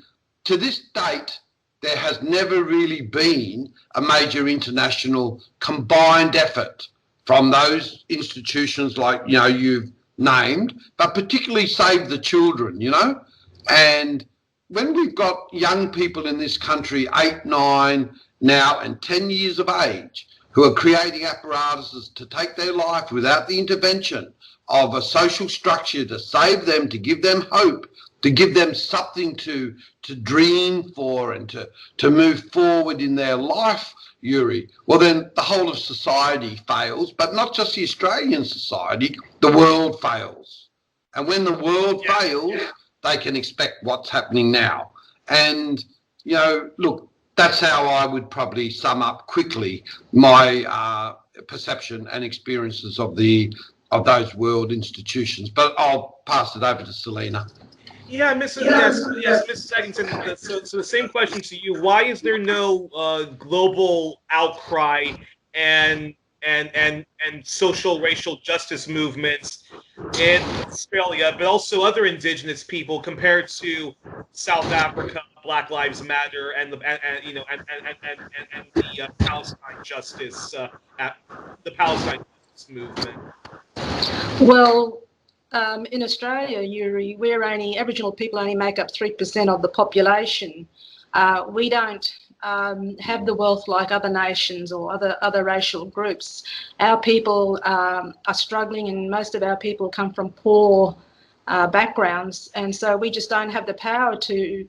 B: to this date, there has never really been a major international combined effort from those institutions like, you know, you've named, but particularly Save the Children, you know. And when we've got young people in this country, 8, 9 now and 10 years of age, who are creating apparatuses to take their life without the intervention of a social structure to save them, to give them hope, to give them something to dream for and to move forward in their life, Youri, well, then the whole of society fails, but not just the Australian society, the world fails. And when the world fails, they can expect what's happening now. And, you know, look, that's how I would probably sum up quickly my perception and experiences of those world institutions. But I'll pass it over to Selina.
A: Yeah, Mrs. Eggington. So the same question to you: why is there no global outcry and social racial justice movements in Australia, but also other Indigenous people, compared to South Africa, Black Lives Matter, and the Palestine justice, the Palestine justice movement?
C: Well, in Australia, Youri, Aboriginal people only make up 3% of the population. We don't have the wealth like other nations or other racial groups. Our people are struggling, and most of our people come from poor backgrounds, and so we just don't have the power to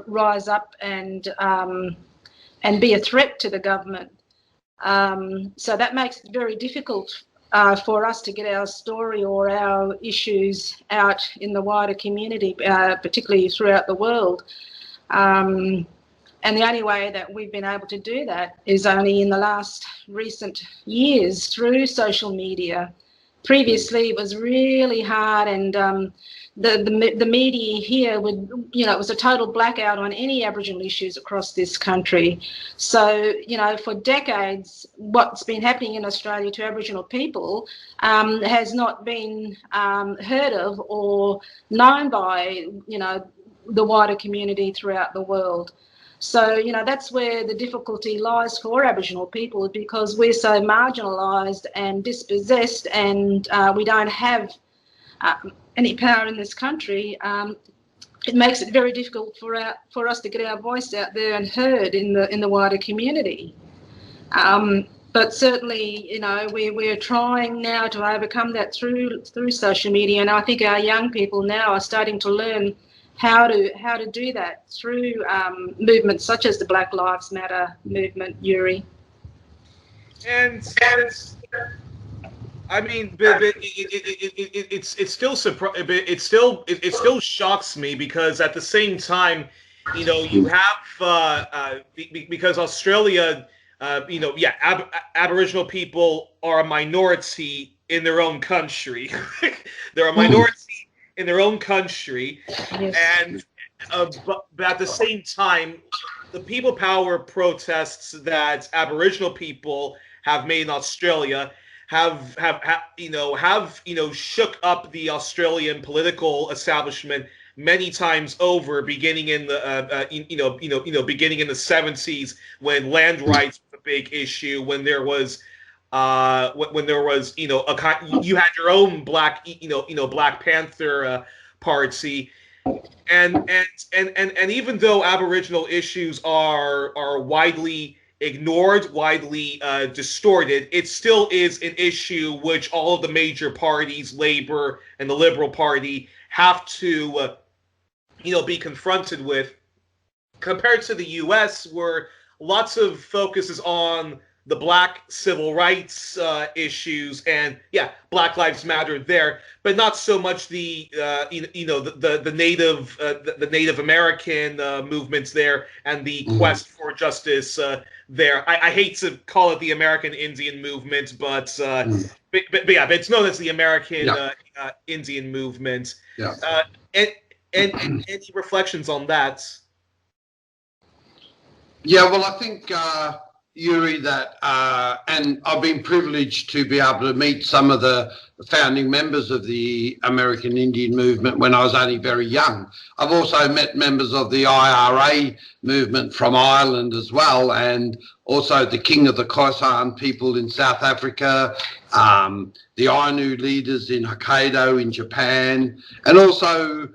C: rise up and be a threat to the government. So that makes it very difficult for us to get our story or our issues out in the wider community, particularly throughout the world. And the only way that we've been able to do that is only in the last recent years through social media. Previously, it was really hard, and the media here would, you know, it was a total blackout on any Aboriginal issues across this country. So, you know, for decades, what's been happening in Australia to Aboriginal people has not been heard of or known by, you know, the wider community throughout the world. So, you know, that's where the difficulty lies for Aboriginal people, because we're so marginalised and dispossessed, and we don't have any power in this country. It makes it very difficult for us to get our voice out there and heard in the wider community. But certainly, you know, we're trying now to overcome that through social media, and I think our young people now are starting to learn how to do that through movements such as the Black Lives Matter movement, Youri.
A: And I mean, but it still shocks me, because at the same time, you know, you have because Australia Aboriginal people are a minority in their own country. They're a minority in their own country,
C: Yes.
A: and but at the same time, the people power protests that Aboriginal people have made in Australia have shook up the Australian political establishment many times over, beginning in the beginning in the 70s, when land rights was a big issue, when there was you had your own Black Panther party. And even though Aboriginal issues are widely ignored, widely distorted, it still is an issue which all of the major parties, Labour and the Liberal Party, have to be confronted with. Compared to the U.S., where lots of focus is on the Black civil rights issues, and Black Lives Matter there, but not so much the Native American movements there, and the quest for justice there. I hate to call it the American Indian movement, but it's known as the American Indian movement. And any reflections on that?
B: Yeah, well, I think, Youri, that, and I've been privileged to be able to meet some of the founding members of the American Indian movement when I was only very young. I've also met members of the IRA movement from Ireland as well, and also the King of the Khoisan people in South Africa, the Ainu leaders in Hokkaido in Japan, and also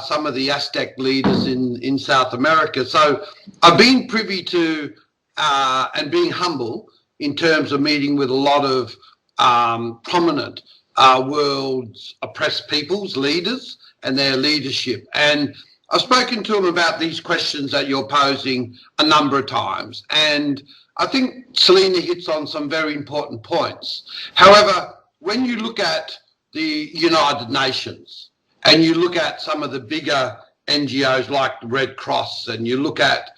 B: some of the Aztec leaders in South America. So I've been privy to and being humble in terms of meeting with a lot of prominent world's oppressed peoples, leaders, and their leadership. And I've spoken to them about these questions that you're posing a number of times. And I think Selina hits on some very important points. However, when you look at the United Nations and you look at some of the bigger NGOs like the Red Cross, and you look at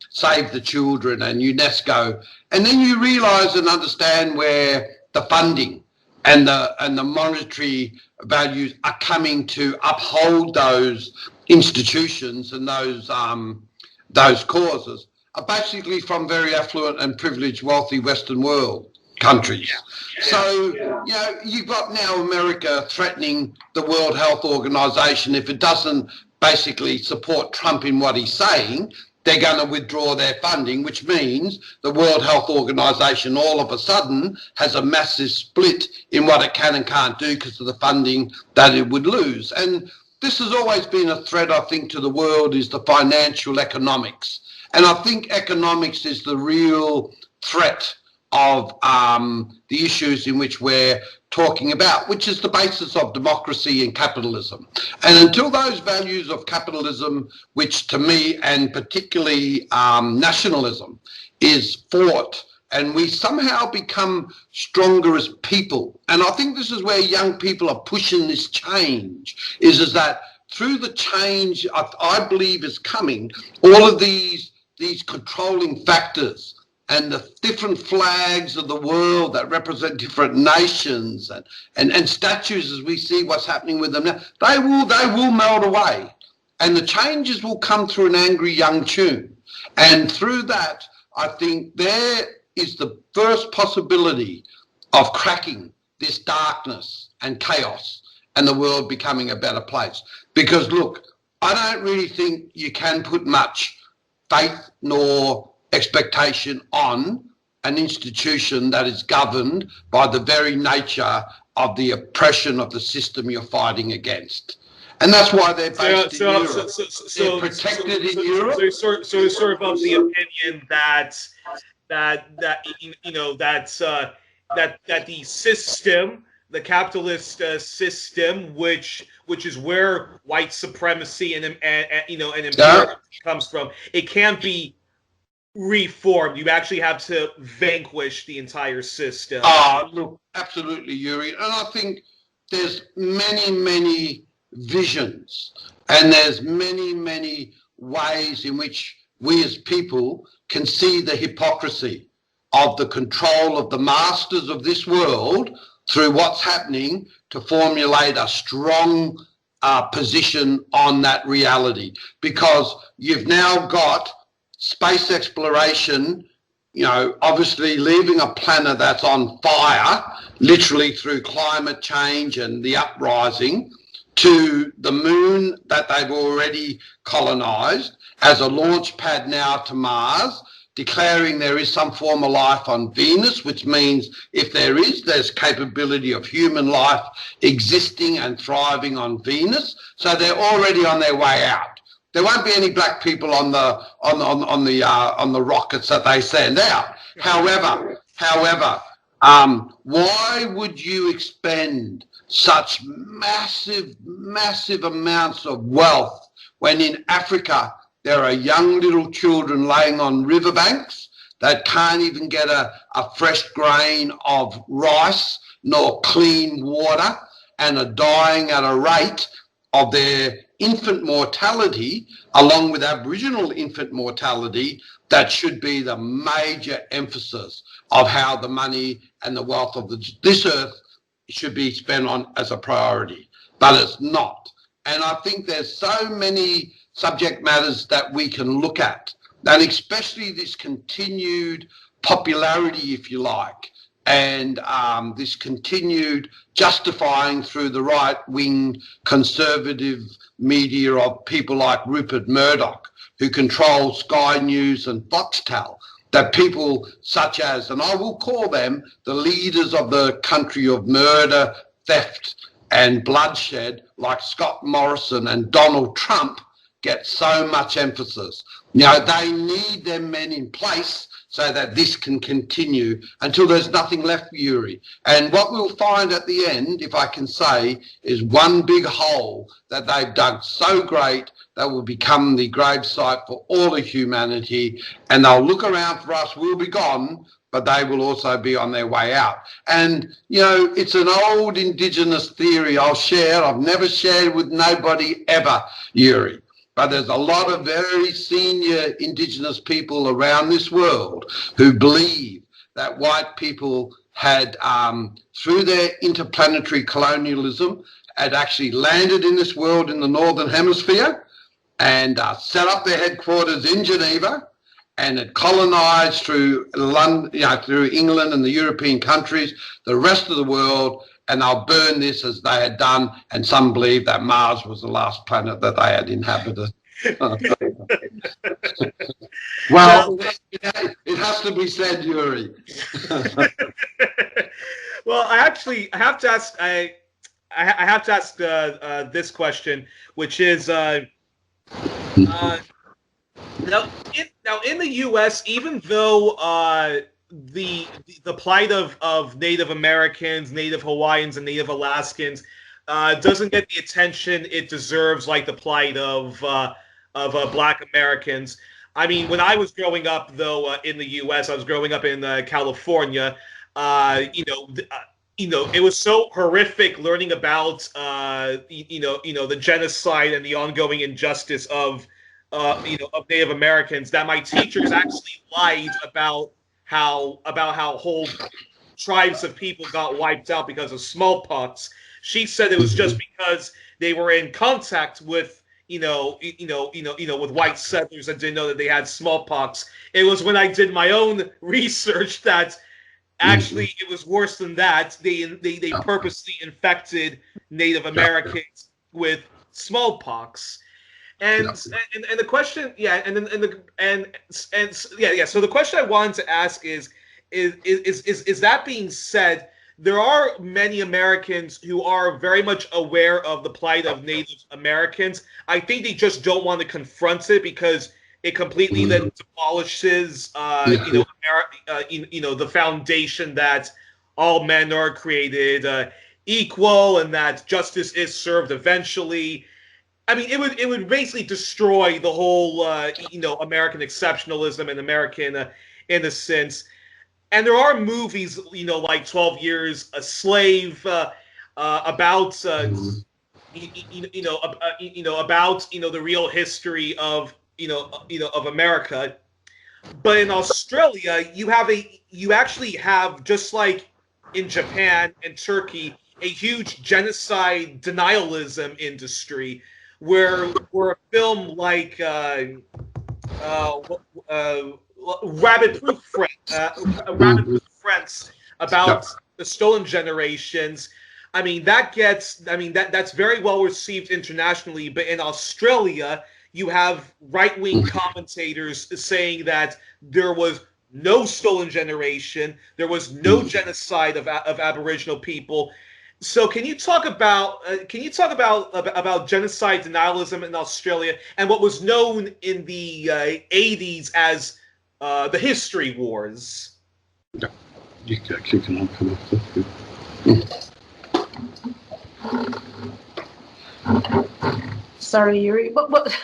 B: Save the Children and UNESCO, and then you realise and understand where the funding and the monetary values are coming to uphold those institutions and those causes are basically from very affluent and privileged, wealthy Western world countries. So, you've got now America threatening the World Health Organization. If it doesn't basically support Trump in what he's saying, they're going to withdraw their funding, which means the World Health Organization all of a sudden has a massive split in what it can and can't do because of the funding that it would lose. And this has always been a threat, I think, to the world, is the financial economics. And I think economics is the real threat of the issues in which we're talking about, which is the basis of democracy and capitalism. And until those values of capitalism, which to me, and particularly nationalism, is fought, and we somehow become stronger as people. And I think this is where young people are pushing this change, is that through the change I believe is coming, all of these controlling factors and the different flags of the world that represent different nations and statues, as we see what's happening with them now, they will melt away. And the changes will come through an angry young tune. And through that, I think there is the first possibility of cracking this darkness and chaos and the world becoming a better place. Because, look, I don't really think you can put much faith nor expectation on an institution that is governed by the very nature of the oppression of the system you're fighting against. And that's why they're based in Europe. They're protected in Europe.
A: So you're sort of of the opinion that the system, the capitalist system, which is where white supremacy and imperialism comes from, it can't be reformed. You actually have to vanquish the entire system.
B: Look, absolutely, Youri. And I think there's many visions, and there's many ways in which we as people can see the hypocrisy of the control of the masters of this world through what's happening to formulate a strong position on that reality. Because you've now got space exploration, you know, obviously leaving a planet that's on fire, literally through climate change and the uprising, to the moon that they've already colonized as a launch pad now to Mars, declaring there is some form of life on Venus, which means if there is, there's capability of human life existing and thriving on Venus. So they're already on their way out. There won't be any black people on the rockets that they send out. However, why would you expend such massive amounts of wealth when in Africa there are young little children laying on riverbanks that can't even get a fresh grain of rice nor clean water and are dying at a rate of their infant mortality, along with Aboriginal infant mortality, that should be the major emphasis of how the money and the wealth of this earth should be spent on as a priority. But it's not. And I think there's so many subject matters that we can look at, and especially this continued popularity, if you like, and this continued justifying through the right-wing conservative media of people like Rupert Murdoch, who control Sky News and Foxtel, that people such as, and I will call them the leaders of the country of murder, theft and bloodshed, like Scott Morrison and Donald Trump, get so much emphasis. You know, they need their men in place so that this can continue until there's nothing left for Youri. And what we'll find at the end, if I can say, is one big hole that they've dug so great that will become the gravesite for all of humanity. And they'll look around for us, we'll be gone, but they will also be on their way out. And, you know, it's an old Indigenous theory I'll share. I've never shared with nobody ever, Youri. But there's a lot of very senior Indigenous people around this world who believe that white people had, through their interplanetary colonialism, had actually landed in this world in the Northern Hemisphere and set up their headquarters in Geneva and had colonized through London, you know, through England and the European countries, the rest of the world, and they'll burn this as they had done, and some believe that Mars was the last planet that they had inhabited. Well, it has to be said, Youri.
A: Well, I have to ask. I have to ask this question, which is now in the U.S., even though the plight of Native Americans, Native Hawaiians, and Native Alaskans doesn't get the attention it deserves, like the plight of Black Americans. I mean, when I was growing up, though, in the U.S., I was growing up in California. It was so horrific learning about the genocide and the ongoing injustice of Native Americans that my teachers actually lied about how whole tribes of people got wiped out because of smallpox. She said it was just because they were in contact with with white settlers and didn't know that they had smallpox. It was when I did my own research that actually it was worse than that. They purposely infected Native Americans with smallpox. And the question, So the question I wanted to ask is that being said, there are many Americans who are very much aware of the plight of Native Americans. I think they just don't want to confront it because it completely then demolishes, the foundation that all men are created equal and that justice is served eventually. I mean, it would basically destroy the whole, American exceptionalism and American innocence. And there are movies, like 12 Years a Slave, about the real history of of America. But in Australia, you actually have, just like in Japan and Turkey, a huge genocide denialism industry, where a film like Rabbit Proof Friends about the stolen generations. I mean, that's very well received internationally, but in Australia, you have right-wing commentators saying that there was no stolen generation, there was no genocide of Aboriginal people. So, can you talk about about genocide denialism in Australia and what was known in the 80s as the history wars?
B: Yeah, you can come up.
C: Sorry, Youri. What?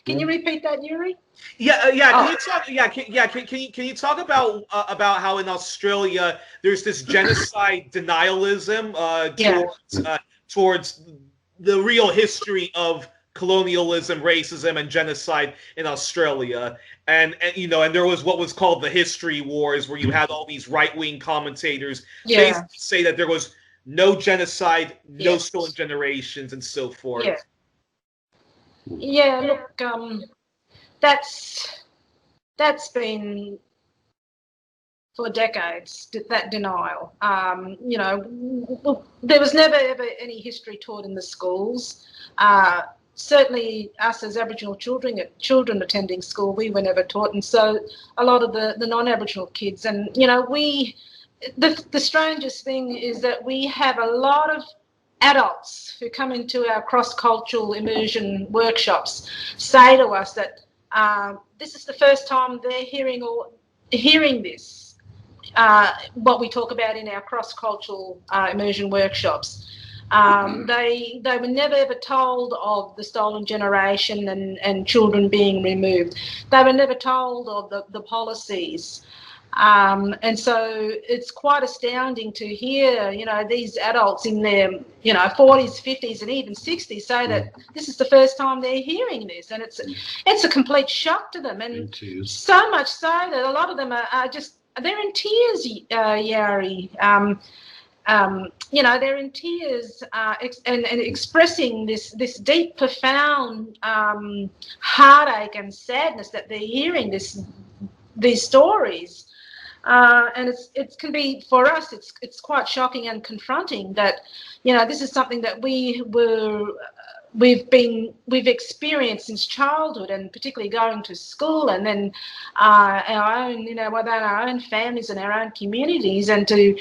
C: Can you repeat that, Youri?
A: Yeah. Can you talk about how in Australia there's this genocide denialism towards the real history of colonialism, racism, and genocide in Australia, and there was what was called the history wars, where you had all these right-wing commentators basically say that there was no genocide, no stolen generations, and so forth.
C: Yeah, look, that's been for decades, that denial. There was never ever any history taught in the schools. Certainly us as Aboriginal children attending school, we were never taught, and so a lot of the non-Aboriginal kids, and the strangest thing is that we have a lot of adults who come into our cross-cultural immersion workshops say to us that this is the first time they're hearing this, what we talk about in our cross-cultural immersion workshops. They were never ever told of the stolen generation and children being removed. They were never told of the policies. And so it's quite astounding to hear, these adults in their, 40s, 50s, and even 60s say that this is the first time they're hearing this, and it's a complete shock to them, and so much so that a lot of them are just they're in tears, Youri. They're in tears and expressing this deep, profound heartache and sadness that they're hearing these stories. And it can be, for us, it's quite shocking and confronting that, this is something that we've experienced since childhood, and particularly going to school, and then our own, within our own families and our own communities, and to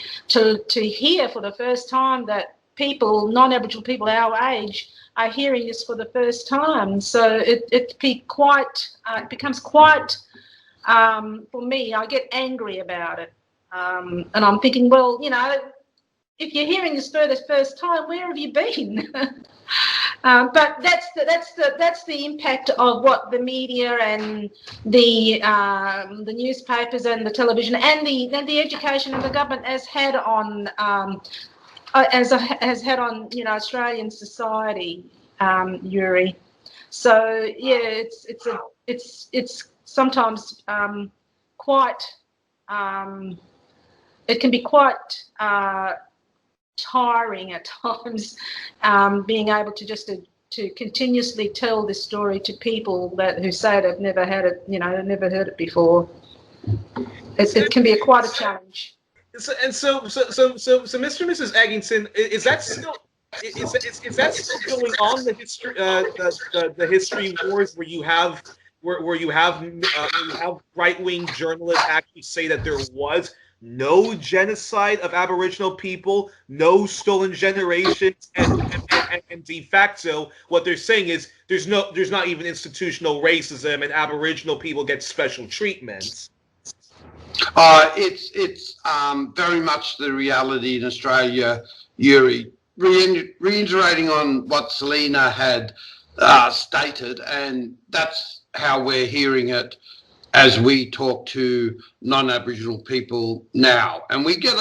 C: hear for the first time that non-Aboriginal people our age are hearing this for the first time. So it becomes quite. For me, I get angry about it, and I'm thinking, well, if you're hearing this for the first time, where have you been? But that's the impact of what the media and the newspapers and the television and the education and the government has had on Australian society, Youri. So yeah, it's sometimes quite, it can be quite tiring at times, being able to continuously tell this story to people who say they've never had it, never heard it before. It can be quite a challenge.
A: So Mr. and Mrs. Eggington, is that still going on, the history the history wars, where you have right-wing journalists actually say that there was no genocide of Aboriginal people, no stolen generations, and de facto what they're saying is there's not even institutional racism, and Aboriginal people get special treatments?
B: It's very much the reality in Australia, Youri. Reiterating on what Selina had stated, and that's how we're hearing it as we talk to non-Aboriginal people now. And we get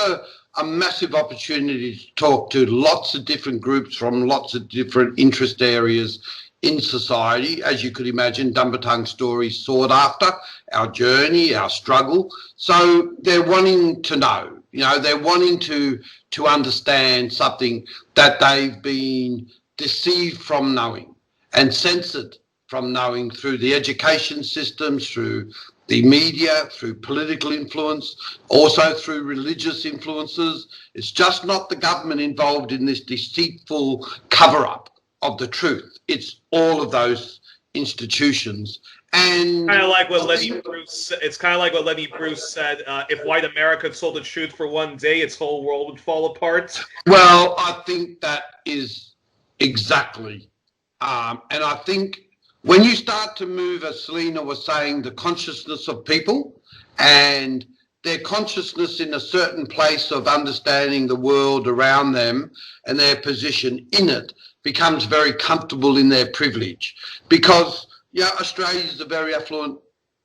B: a massive opportunity to talk to lots of different groups from lots of different interest areas in society. As you could imagine, Dumbatung stories sought after, our journey, our struggle. So they're wanting to know, they're wanting to understand something that they've been deceived from knowing and censored from knowing through the education systems, through the media, through political influence, also through religious influences. It's just not the government involved in this deceitful cover-up of the truth. It's all of those institutions. And
A: kind of like what Lenny Bruce. It's kind of like what Lenny Bruce said. If white America told the truth for one day, its whole world would fall apart.
B: Well, I think that is exactly, and I think when you start to move, as Selina was saying, the consciousness of people and their consciousness in a certain place of understanding the world around them and their position in it becomes very comfortable in their privilege, because Australia is a very affluent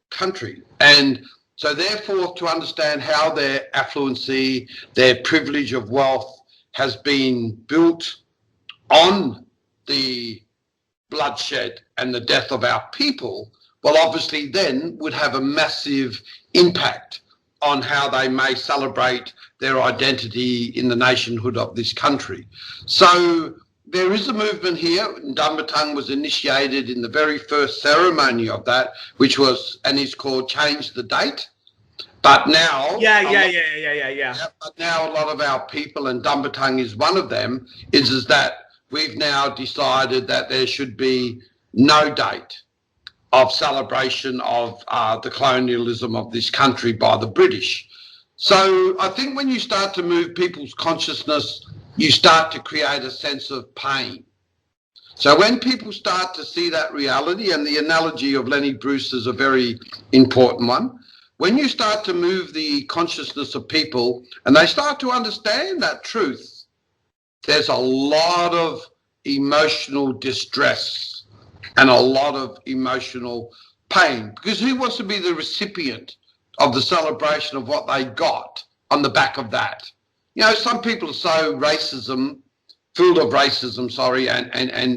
B: country, and so therefore to understand how their affluency, their privilege of wealth has been built on the bloodshed and the death of our people, well, obviously then would have a massive impact on how they may celebrate their identity in the nationhood of this country. So there is a movement here. Dumbatung was initiated in the very first ceremony of that, which was, and is called Change the Date. But now...
A: Yeah.
B: But now a lot of our people, and Dumbatung is one of them, is that we've now decided that there should be no date of celebration of the colonialism of this country by the British. So I think when you start to move people's consciousness, you start to create a sense of pain. So when people start to see that reality, and the analogy of Lenny Bruce is a very important one, when you start to move the consciousness of people and they start to understand that truth, there's a lot of emotional distress and a lot of emotional pain, because who wants to be the recipient of the celebration of what they got on the back of that? Some people are so full of racism,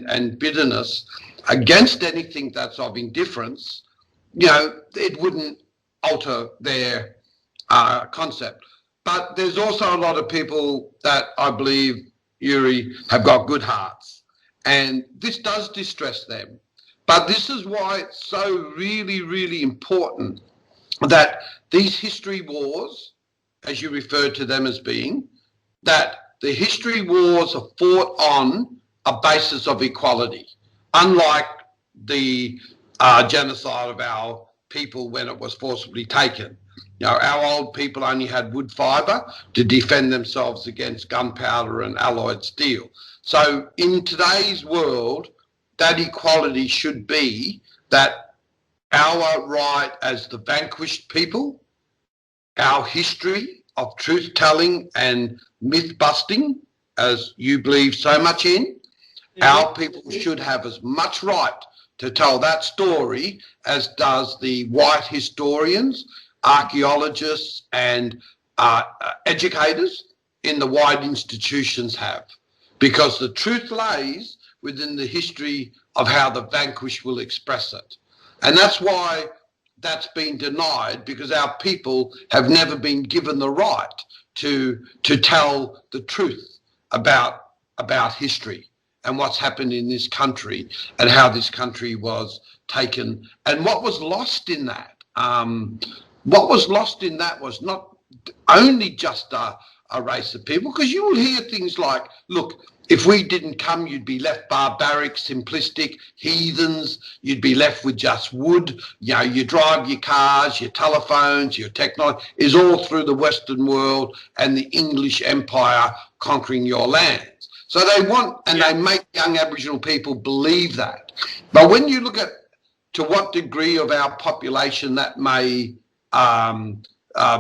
B: and bitterness against anything that's of indifference, it wouldn't alter their concept. But there's also a lot of people that I believe, Youri, have got good hearts, and this does distress them. But this is why it's so really, really important that these history wars, as you referred to them as being, that the history wars are fought on a basis of equality, unlike the genocide of our people when it was forcibly taken. Our old people only had wood fibre to defend themselves against gunpowder and alloyed steel. So in today's world, that equality should be that our right as the vanquished people, our history of truth-telling and myth-busting, as you believe so much in, our people should have as much right to tell that story as does the white historians, archaeologists and educators in the white institutions have, because the truth lays within the history of how the vanquished will express it. And that's why that's been denied, because our people have never been given the right to tell the truth about history and what's happened in this country and how this country was taken and what was lost in that. What was lost in that was not only just a race of people, because you will hear things like, look, if we didn't come, you'd be left barbaric, simplistic, heathens, you'd be left with just wood, you drive your cars, your telephones, your technology is all through the Western world and the English Empire conquering your lands. So they want, and they make young Aboriginal people believe that. But when you look at to what degree of our population that may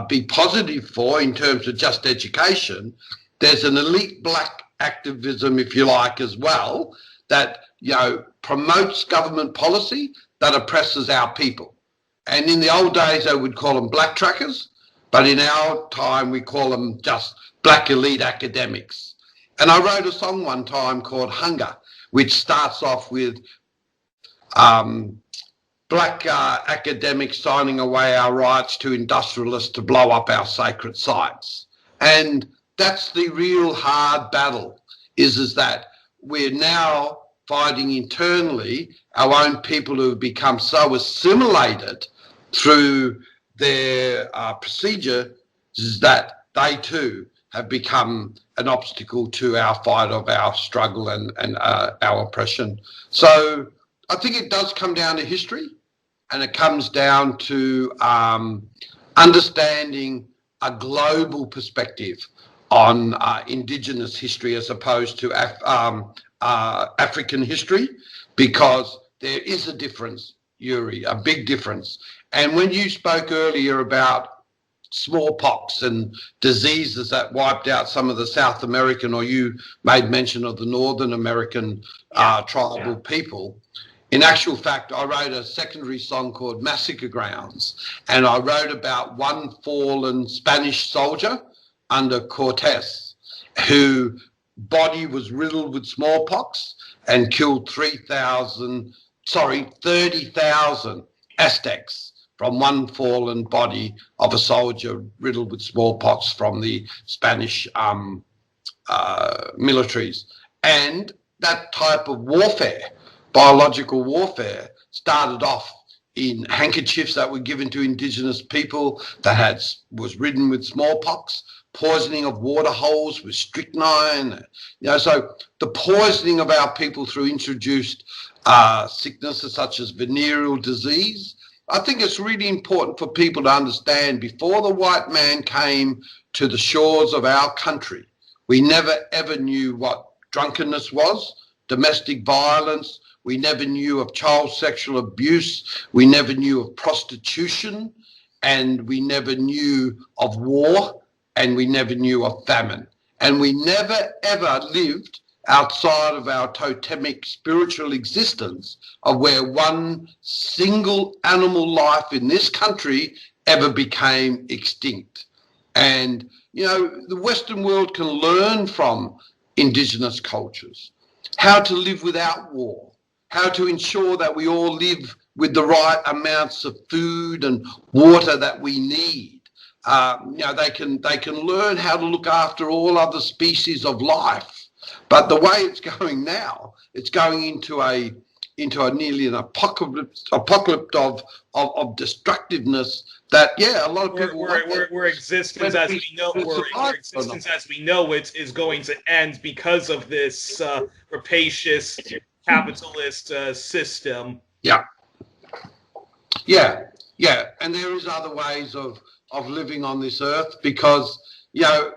B: be positive for in terms of just education, there's an elite black activism, if you like, as well, that promotes government policy that oppresses our people. And in the old days they would call them black trackers, but in our time we call them just black elite academics. And I wrote a song one time called Hunger, which starts off with black academics signing away our rights to industrialists to blow up our sacred sites. And that's the real hard battle, is that we're now fighting internally our own people who have become so assimilated through their procedure that they too have become an obstacle to our fight of our struggle and our oppression. So I think it does come down to history, and it comes down to understanding a global perspective on Indigenous history as opposed to African history, because there is a difference, Youri, a big difference. And when you spoke earlier about smallpox and diseases that wiped out some of the South American, or you made mention of the Northern American tribal people, in actual fact, I wrote a secondary song called Massacre Grounds, and I wrote about one fallen Spanish soldier under Torres, whose body was riddled with smallpox and killed 30,000 Aztecs from one fallen body of a soldier riddled with smallpox from the Spanish militaries. And that type of warfare, biological warfare, started off in handkerchiefs that were given to Indigenous people that was ridden with smallpox, poisoning of water holes with strychnine. So the poisoning of our people through introduced sicknesses such as venereal disease. I think it's really important for people to understand, before the white man came to the shores of our country, we never ever knew what drunkenness was, domestic violence. We never knew of child sexual abuse. We never knew of prostitution, and we never knew of war, and we never knew of famine. And we never ever lived outside of our totemic spiritual existence of where one single animal life in this country ever became extinct. And, the Western world can learn from Indigenous cultures how to live without war, how to ensure that we all live with the right amounts of food and water that we need. They can learn how to look after all other species of life. But the way it's going now, it's going into a nearly an apocalypse of destructiveness. That a lot of people
A: where existence as we know it is going to end because of this rapacious capitalist system.
B: Yeah, and there is other ways of living on this earth, because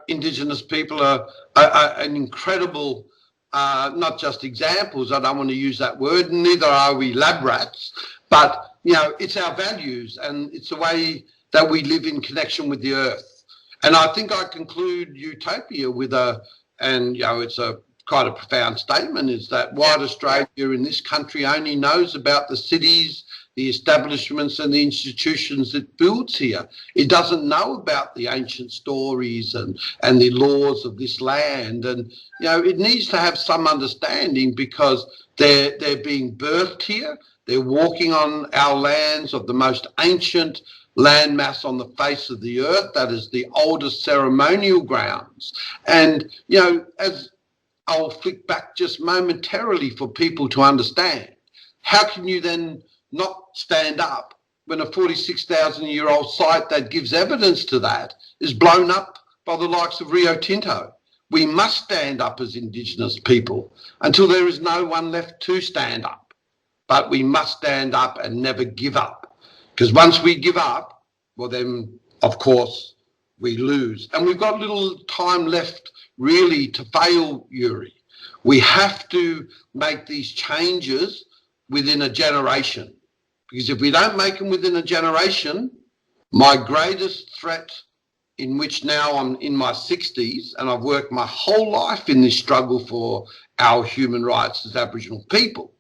B: Indigenous people are an incredible, not just examples, I don't want to use that word, neither are we lab rats, but it's our values, and it's the way that we live in connection with the earth. And I think I conclude Utopia with it's a quite a profound statement, is that white Australia in this country only knows about the cities, the establishments and the institutions it builds here. It doesn't know about the ancient stories and the laws of this land. And, it needs to have some understanding, because they're being birthed here. They're walking on our lands of the most ancient landmass on the face of the earth. That is the oldest ceremonial grounds. And, as I'll flick back just momentarily for people to understand, how can you then not stand up when a 46,000-year-old site that gives evidence to that is blown up by the likes of Rio Tinto? We must stand up as Indigenous people until there is no one left to stand up. But we must stand up and never give up, because once we give up, well then, of course, we lose. And we've got little time left really to fail, Youri. We have to make these changes within a generation. Because if we don't make them within a generation, my greatest threat, in which now I'm in my 60s and I've worked my whole life in this struggle for our human rights as Aboriginal people,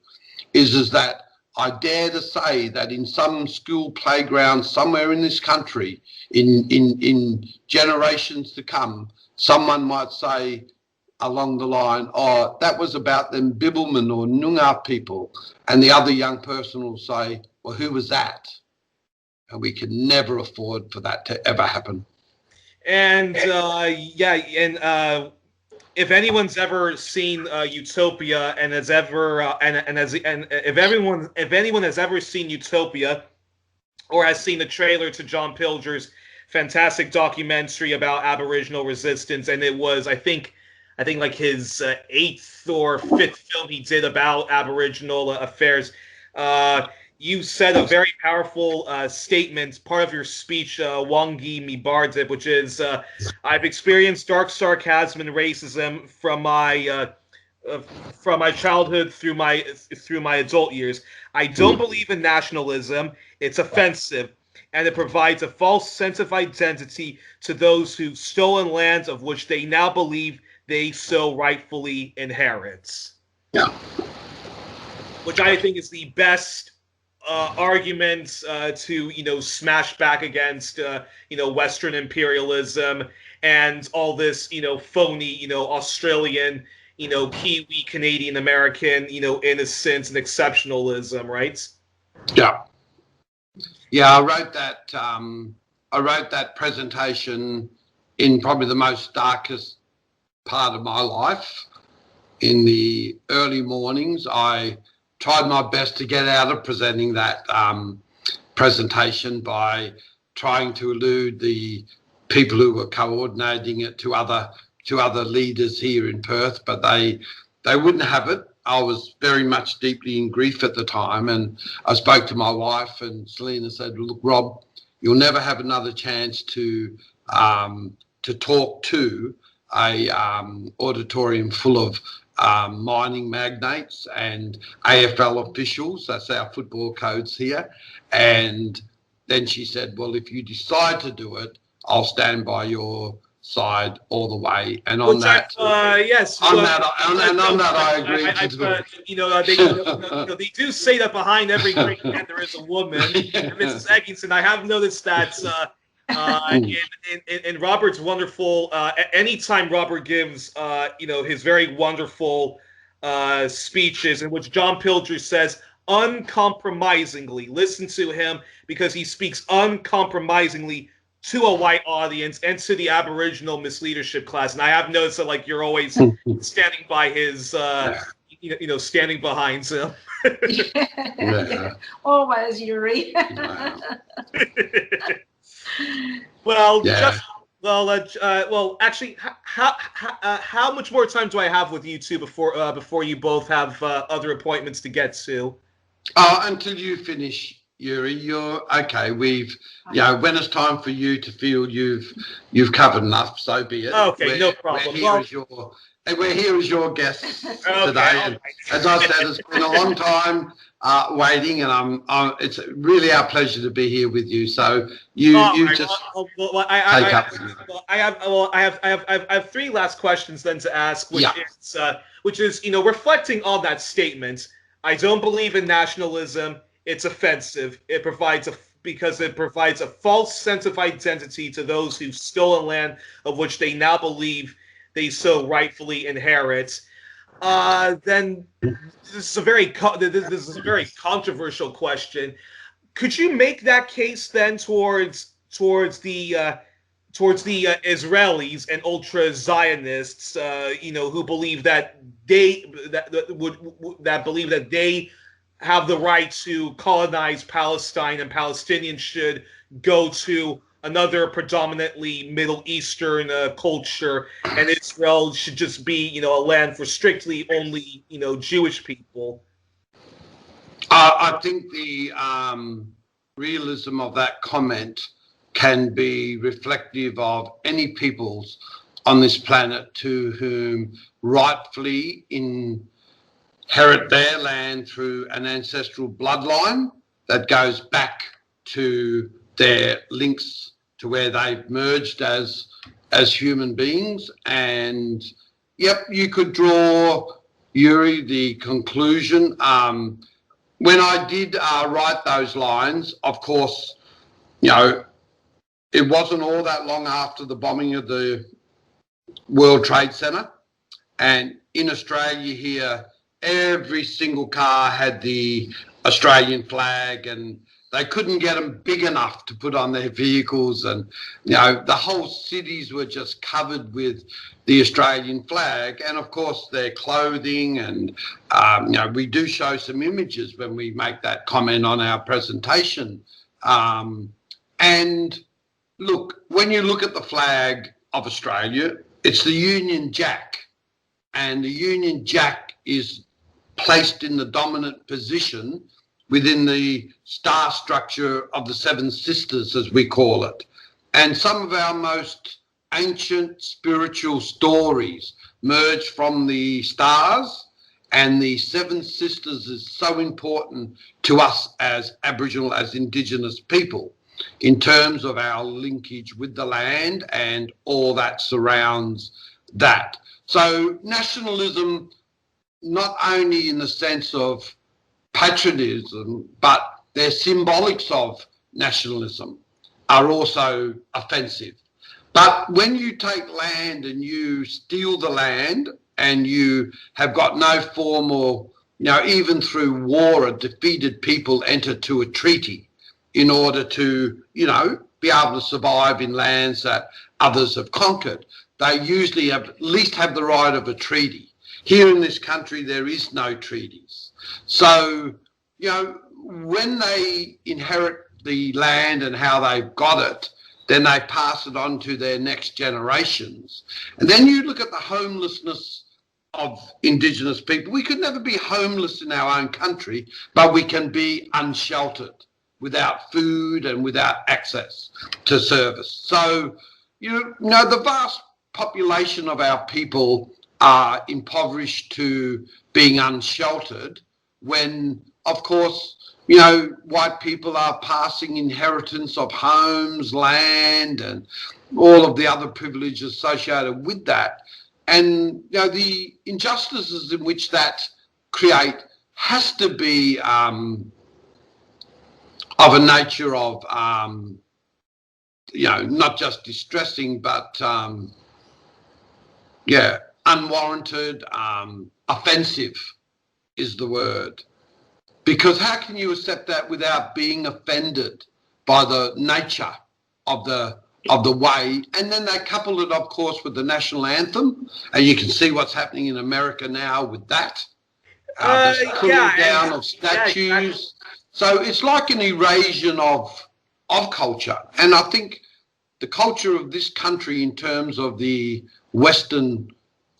B: is that I dare to say that in some school playground somewhere in this country, in generations to come, someone might say, along the line, oh, that was about them Bibbulmun or Noongar people. And the other young person will say, well, who was that? And we can never afford for that to ever happen.
A: And if anyone's ever seen Utopia and has ever if anyone has ever seen Utopia or has seen the trailer to John Pilger's fantastic documentary about Aboriginal resistance, and it was I think like his 8th or 5th film he did about Aboriginal affairs. You said a very powerful statement, part of your speech, Wangi Mi Bardip, which is, I've experienced dark sarcasm and racism from my childhood through my adult years. I don't believe in nationalism. It's offensive, and it provides a false sense of identity to those who've stolen lands of which they now believe they so rightfully inherit.
B: Yeah.
A: Which I think is the best arguments to smash back against Western imperialism and all this phony Australian Kiwi Canadian American innocence and exceptionalism, right?
B: Yeah, I wrote that presentation in probably the most darkest part of my life. In the early mornings, I tried my best to get out of presenting that presentation by trying to elude the people who were coordinating it to other leaders here in Perth, but they wouldn't have it. I was very much deeply in grief at the time, and I spoke to my wife, and Selina said, "Look, Rob, you'll never have another chance to talk to a auditorium full of mining magnates and AFL officials." That's our football codes here. And then she said, "Well, if you decide to do it, I'll stand by your side all the way." And on that,
A: yes,
B: on that, I agree.
A: They do say that behind every great man there is a woman. And Mrs. Eggington, I have noticed that in Robert's wonderful, anytime Robert gives, his very wonderful speeches in which John Pilger says uncompromisingly, listen to him because he speaks uncompromisingly to a white audience and to the Aboriginal misleadership class. And I have noticed that, like, you're always standing by his, standing behind him.
C: Yeah. Always, Youri.
A: Well, actually, how much more time do I have with you two before you both have other appointments to get to?
B: Until you finish, Youri, you're okay. When it's time for you to feel you've covered enough, so be it.
A: Okay, no problem.
B: We're here as your guests today.
A: Right.
B: And as I said, it's been a long time waiting, and it's really our pleasure to be here with you. So I have three last questions then to ask, which is reflecting on that statement. I don't believe in nationalism. It's offensive. Because it provides a false sense of identity to those who've stolen land of which they now believe they so rightfully inherit. Then this is a very controversial question. Could you make that case then towards the Israelis and ultra Zionists, who believe that they have the right to colonize Palestine, and Palestinians should go to another predominantly Middle Eastern culture, and Israel should just be, a land for strictly only, Jewish people? I think the realism of that comment can be reflective of any peoples on this planet to whom rightfully inherit their land through an ancestral bloodline that goes back to their links to where they've merged as human beings. And you could draw, Youri, the conclusion. When I did write those lines, of course, it wasn't all that long after the bombing of the World Trade Center, And in Australia here, every single car had the Australian flag, and they couldn't get them big enough to put on their vehicles. And, you know, the whole cities were just covered with the Australian flag. And, of course, their clothing. And, you know, we do show some images when we make that comment on our presentation. And, look, when you look at the flag of Australia, it's the Union Jack. And the Union Jack is placed in the dominant position within the star structure of the Seven Sisters, as we call it. And some of our most ancient spiritual stories merge from the stars, and the Seven Sisters is so important to us as Aboriginal, as Indigenous people, in terms of our linkage with the land and all that surrounds that. So nationalism, not only in the sense of patriotism, but their symbolics of nationalism are also offensive. But when you take land and you steal the land and you have got no formal, you know, even through war, a defeated people enter to a treaty in order to, you know, be able to survive in lands that others have conquered. They usually at least have the right of a treaty. Here in this country, there is no treaties. So, you know, when they inherit the land and how they've got it, then they pass it on to their next generations. And then you look at the homelessness of Indigenous people. We could never be homeless in our own country, but we can be unsheltered, without food and without access to service. So, you know, the vast population of our people are impoverished to being unsheltered when, of course, you know, white people are passing inheritance of homes, land, and all of the other privileges associated with that. And, you know, the injustices in which that create has to be of a nature of, you know, not just distressing, but, yeah, unwarranted, offensive is the word. Because how can you accept that without being offended by the nature of the way? And then they couple it, of course, with the national anthem, and you can see what's happening in America now with that. The pulling down of statues. Yeah, exactly. So it's like an erasion of culture. And I think the culture of this country in terms of the Western,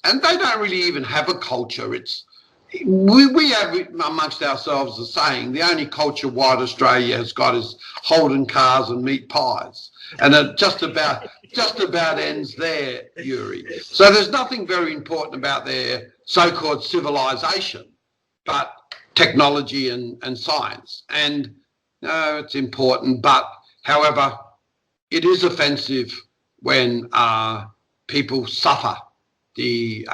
B: and they don't really even have a culture. It's we have amongst ourselves the saying, the only culture white Australia has got is Holden cars and meat pies. And it just about ends there, Youri. So there's nothing very important about their so-called civilization, but technology and science. And it's important, but however, it is offensive when people suffer the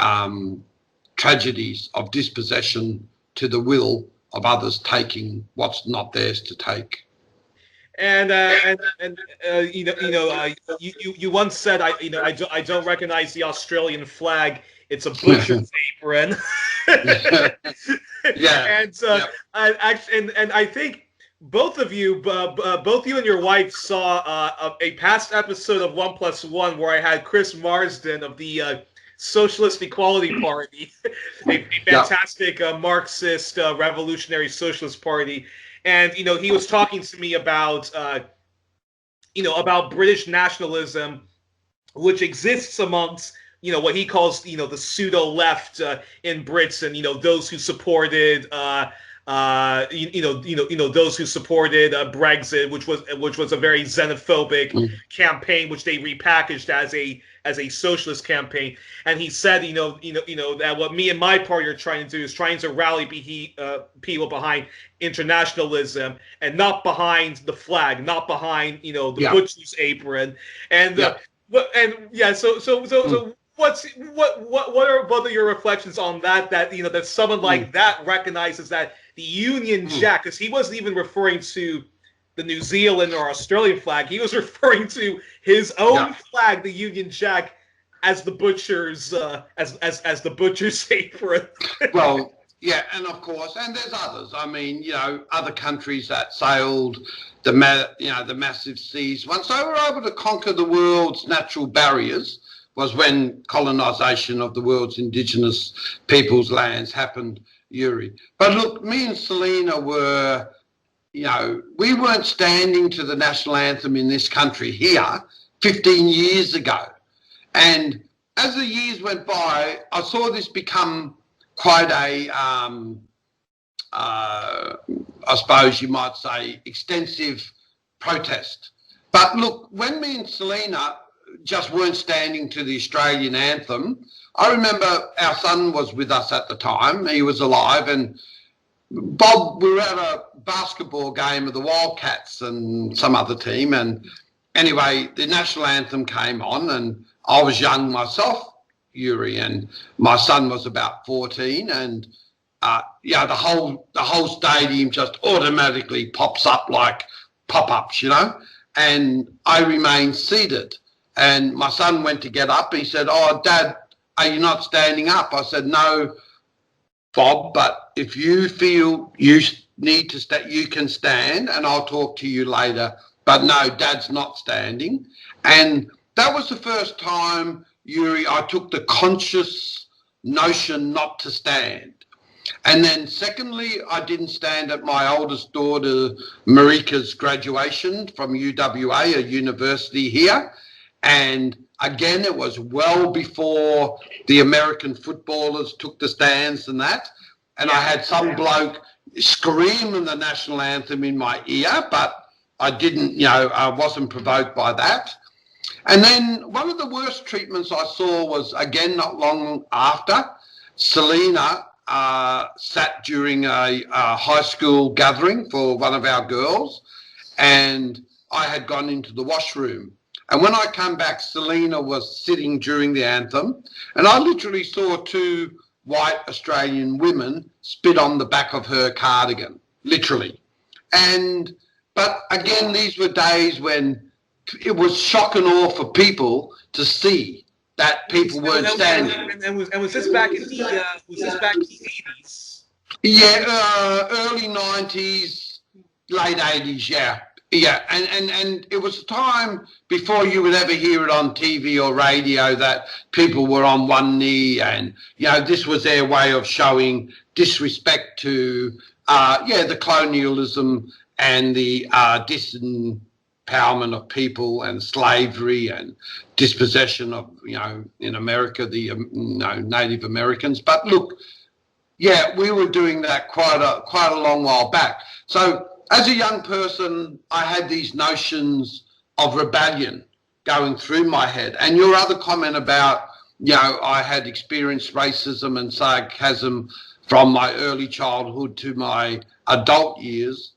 B: tragedies of dispossession to the will of others taking what's not theirs to take.
A: And you once said I don't recognize the Australian flag. It's a butcher's apron.
B: Yeah.
A: And I think both of you and your wife saw a past episode of 1+1 where I had Chris Marsden of the Socialist Equality Party, a fantastic Marxist revolutionary socialist party, and he was talking to me about about British nationalism, which exists amongst what he calls the pseudo left in Britain, those who supported those who supported Brexit, which was a very xenophobic campaign, which they repackaged as a socialist campaign. And he said, that what me and my party are trying to do is trying to rally people behind internationalism and not behind the flag, not behind the butcher's apron, and so what are both of your reflections on that? That someone like that recognizes that the Union Jack, because he wasn't even referring to the New Zealand or Australian flag, he was referring to his own flag, the Union Jack, as the butchers as the butchers say for it.
B: Well, yeah, and of course, and there's others. I mean, other countries that sailed the massive seas. Once they were able to conquer the world's natural barriers, was when colonisation of the world's indigenous peoples' lands happened, Youri. But look, me and Selina were, we weren't standing to the national anthem in this country here 15 years ago. And as the years went by, I saw this become quite a, I suppose you might say, extensive protest. But look, when me and Selina just weren't standing to the Australian anthem, I remember our son was with us at the time. He was alive, and Bob, we were at a basketball game of the Wildcats and some other team, and anyway, the national anthem came on, and I was young myself, Youri, and my son was about 14, and the whole stadium just automatically pops up like pop-ups, and I remained seated. And my son went to get up. He said, "Oh, Dad, are you not standing up?" I said, "No, Bob, but if you feel you need to you can stand, and I'll talk to you later. But no, Dad's not standing." And that was the first time, Youri, I took the conscious notion not to stand. And then secondly, I didn't stand at my oldest daughter, Marika's graduation from UWA, a university here. And again, it was well before the American footballers took the stands and that. And I had some bloke screaming the national anthem in my ear, but I didn't, I wasn't provoked by that. And then one of the worst treatments I saw was, again, not long after, Selina sat during a high school gathering for one of our girls, and I had gone into the washroom. And when I come back, Selina was sitting during the anthem, and I literally saw two white Australian women spit on the back of her cardigan, literally. But again, these were days when it was shock and awe for people to see that people weren't standing.
A: And was this back in the 80s?
B: Yeah, early 90s, late 80s, yeah. Yeah, and it was a time before you would ever hear it on TV or radio that people were on one knee, and, this was their way of showing disrespect to, the colonialism and the disempowerment of people and slavery and dispossession of, in America, the, Native Americans. But look, yeah, we were doing that quite a long while back. So as a young person, I had these notions of rebellion going through my head. And your other comment about, I had experienced racism and sarcasm from my early childhood to my adult years,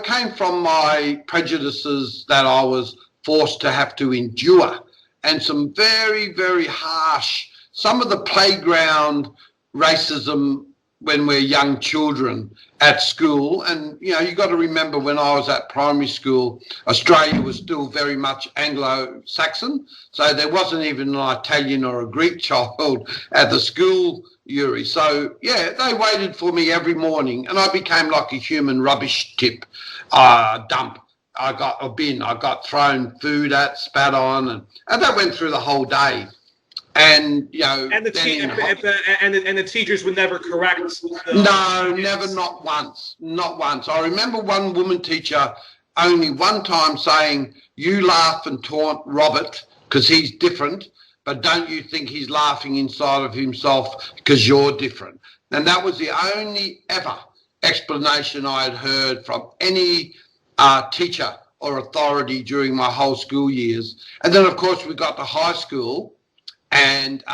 B: came from my prejudices that I was forced to have to endure, and some very, very harsh, some of the playground racism when we're young children at school. And, you got to remember, when I was at primary school, Australia was still very much Anglo-Saxon. So there wasn't even an Italian or a Greek child at the school, Youri. So, yeah, they waited for me every morning, and I became like a human rubbish dump. I got a bin, I got thrown food at, spat on, and that went through the whole day. And
A: the teachers would never correct.
B: No, never, not once. I remember one woman teacher only one time saying, "You laugh and taunt Robert because he's different, but don't you think he's laughing inside of himself because you're different?" And that was the only ever explanation I had heard from any teacher or authority during my whole school years. And then, of course, we got to high school. And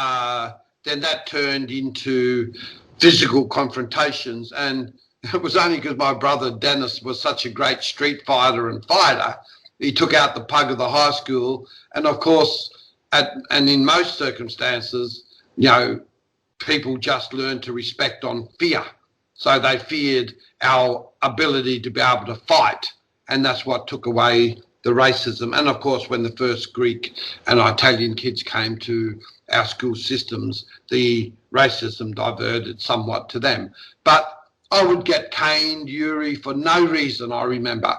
B: then that turned into physical confrontations. And it was only because my brother Dennis was such a great street fighter and fighter, he took out the pug of the high school. And of course, and in most circumstances, people just learned to respect on fear. So they feared our ability to be able to fight. And that's what took away racism. And of course, when the first Greek and Italian kids came to our school systems, the racism diverted somewhat to them. But I would get caned, Youri, for no reason, I remember.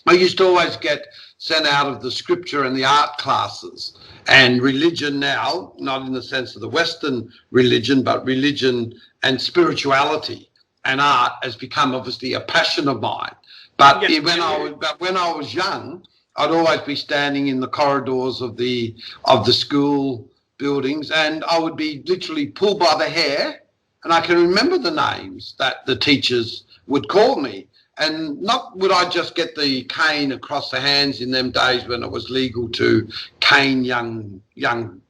B: I used to always get sent out of the scripture and the art classes. And religion now, not in the sense of the Western religion, but religion and spirituality and art has become obviously a passion of mine. But when I was young, I'd always be standing in the corridors of the school buildings, and I would be literally pulled by the hair, and I can remember the names that the teachers would call me. And not would I just get the cane across the hands in them days when it was legal to cane young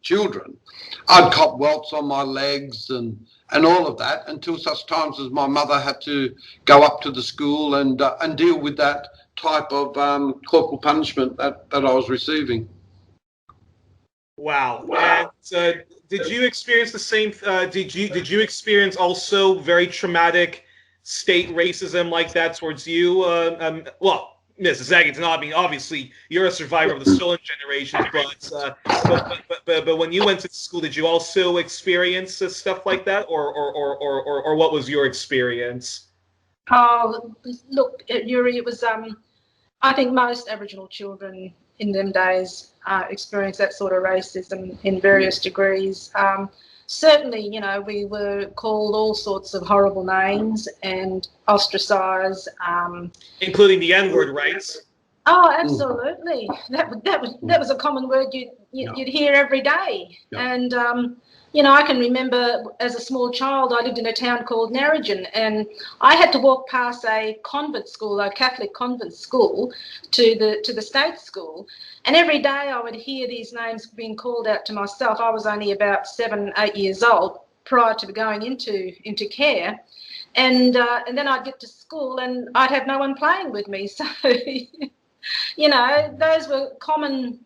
B: children. I'd cop welts on my legs and all of that until such times as my mother had to go up to the school and deal with that type of corporal punishment that I was receiving.
A: Wow. And did you experience the same? Did you experience also very traumatic state racism like that towards you? Well, Mrs. Eggington, I mean, obviously you're a survivor of the stolen generation, but when you went to school, did you also experience stuff like that, or what was your experience?
C: Oh, look, Youri, it was I think most Aboriginal children in them days experienced that sort of racism in various degrees. Certainly, you know, we were called all sorts of horrible names and ostracised.
A: Including the N-word, right?
C: Oh, absolutely. That was a common word you'd hear every day. Yeah. And, you know, I can remember as a small child, I lived in a town called Narrogin, and I had to walk past a convent school, a Catholic convent school, to the state school. And every day I would hear these names being called out to myself. I was only about 7, 8 years old prior to going into care. And then I'd get to school and I'd have no one playing with me. So, you know, those were common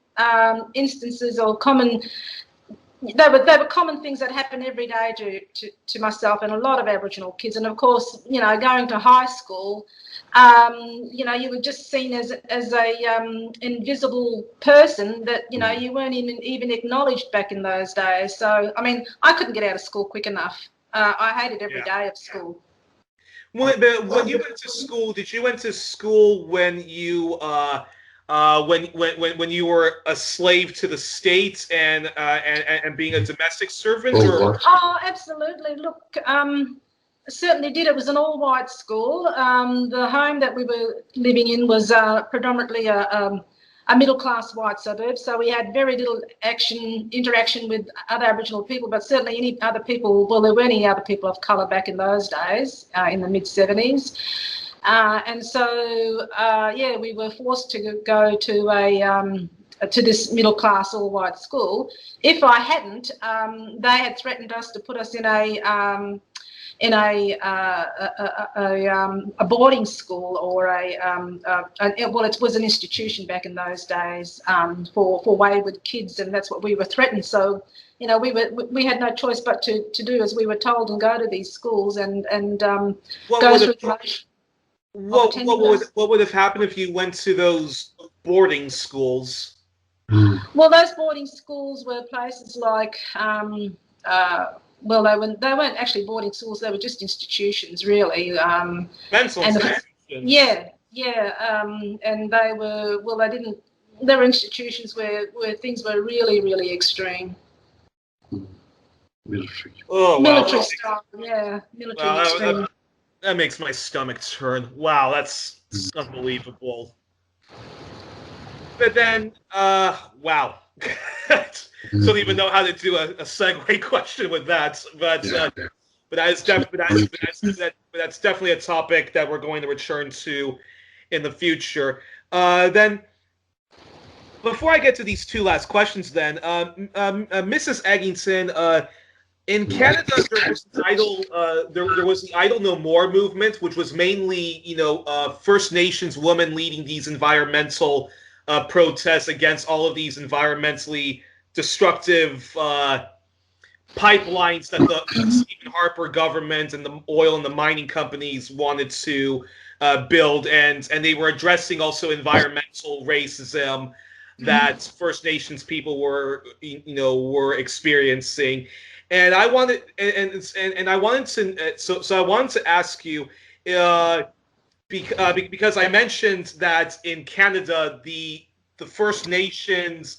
C: instances or common... They were common things that happened every day to myself and a lot of Aboriginal kids. And of course, you know, going to high school, you know, you were just seen as a invisible person that, you know, you weren't even acknowledged back in those days. So, I mean, I couldn't get out of school quick enough. I hated every day of school.
A: When you went to school, did you went to school when you when you were a slave to the state and being a domestic servant? Or?
C: Oh, absolutely. Look, certainly did. It was an all-white school. The home that we were living in was predominantly a middle-class white suburb, so we had very little interaction with other Aboriginal people, but certainly any other people. Well, there weren't any other people of colour back in those days, in the mid-70s. And so, yeah, we were forced to go to this middle-class all-white school. If I hadn't, they had threatened us to put us in a boarding school or well, it was an institution back in those days for wayward kids, and that's what we were threatened. So, you know, we had no choice but to do as we were told and go to these schools and go through the motion.
A: What would have happened if you went to those boarding schools?
C: Well, those boarding schools were places like, well, they weren't actually boarding schools; they were just institutions, really.
A: Mental institutions.
C: Yeah, and they were They were institutions where things were really, really extreme.
B: Military.
A: Oh, wow.
C: Military style, yeah, military extreme.
A: That makes my stomach turn. Wow, that's unbelievable. But then, wow. Don't even know how to do a segue question with that. But that's definitely a topic that we're going to return to in the future. Then, before I get to these two last questions, then, Mrs. Eggington, in Canada, there was the Idle No More movement, which was mainly, you know, First Nations women leading these environmental protests against all of these environmentally destructive pipelines that the Stephen Harper government and the oil and the mining companies wanted to build, and they were addressing also environmental racism that First Nations people were experiencing. And I wanted and I wanted to so I wanted to ask you because I mentioned that in Canada the First Nations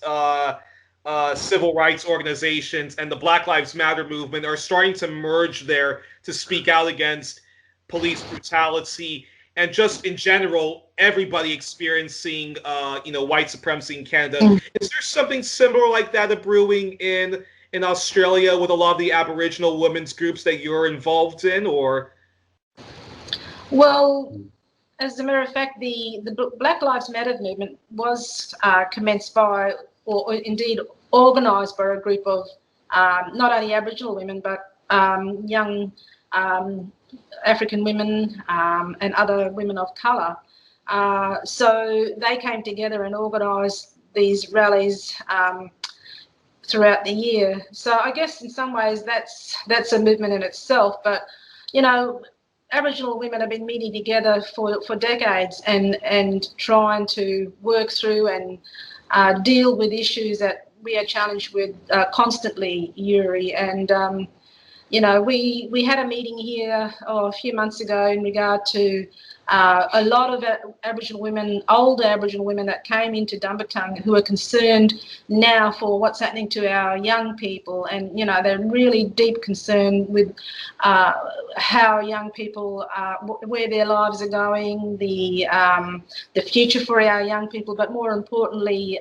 A: civil rights organizations and the Black Lives Matter movement are starting to merge there to speak out against police brutality and just in general everybody experiencing white supremacy in Canada. Is there something similar like that brewing in Australia with a lot of the Aboriginal women's groups that you're involved in, or?
C: Well, as a matter of fact, the Black Lives Matter movement was commenced by, or indeed organised by, a group of not only Aboriginal women but young African women and other women of colour. So they came together and organised these rallies throughout the year. So I guess in some ways that's a movement in itself. But Aboriginal women have been meeting together for decades and trying to work through and deal with issues that we are challenged with constantly, Youri. And we had a meeting here a few months ago in regard to a lot of Aboriginal women, older Aboriginal women that came into Dumbatung who are concerned now for what's happening to our young people. And, they're really deep concern with how young people, where their lives are going, the future for our young people, but more importantly,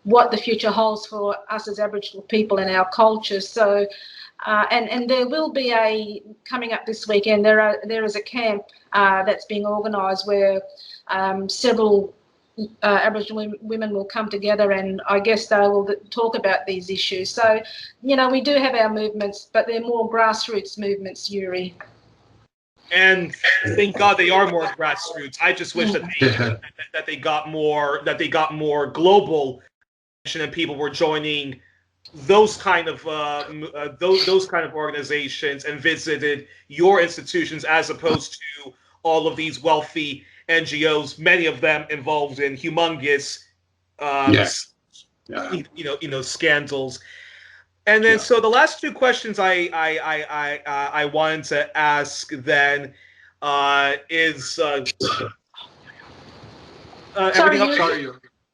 C: what the future holds for us as Aboriginal people and our culture. So, and there will be coming up this weekend, there is a camp that's being organised where several Aboriginal women will come together, and I guess they will talk about these issues. So, we do have our movements, but they're more grassroots movements, Youri.
A: And thank God they are more grassroots. I just wish that they got more global attention and people were joining those kind of organizations and visited your institutions as opposed to all of these wealthy NGOs, many of them involved in humongous scandals. And then so the last two questions I wanted to ask then is
C: Sorry.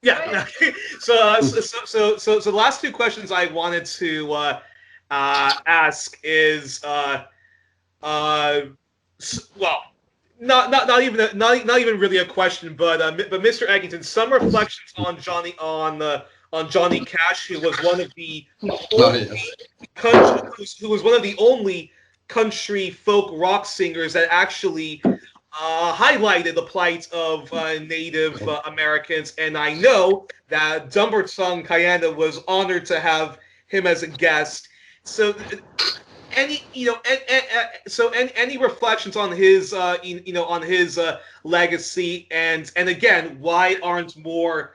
A: Yeah. So the last two questions I wanted to ask is not even really a question, but Mr. Eggington, some reflections on Johnny Cash, who was one of the only country folk rock singers that actually highlighted the plight of Native Americans, and I know that Dumbatung Kyana was honored to have him as a guest. So, any reflections on his legacy, and again, why aren't more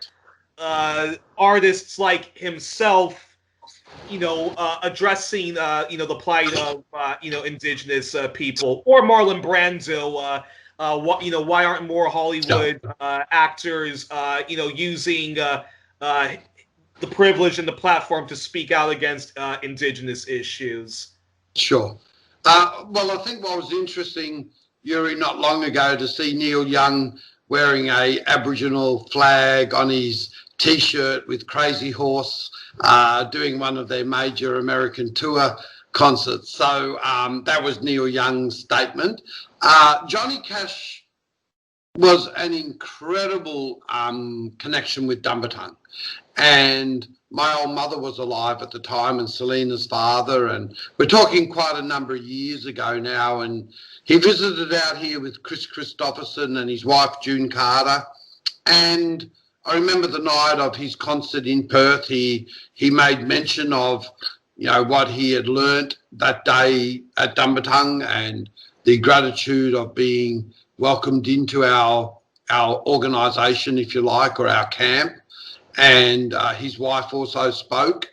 A: artists like himself addressing the plight of Indigenous people, or Marlon Brando? Why aren't more Hollywood actors, using the privilege and the platform to speak out against Indigenous issues?
B: Sure. Well, I think what was interesting, Youri, not long ago, to see Neil Young wearing a Aboriginal flag on his T-shirt with Crazy Horse, doing one of their major American tour concerts. So that was Neil Young's statement. Johnny Cash was an incredible connection with Dumbatung, and my old mother was alive at the time, and Selina's father, and we're talking quite a number of years ago now, and he visited out here with Chris Christopherson and his wife June Carter, and I remember the night of his concert in Perth, he made mention of what he had learnt that day at Dumbatung and the gratitude of being welcomed into our organisation, if you like, or our camp. And his wife also spoke.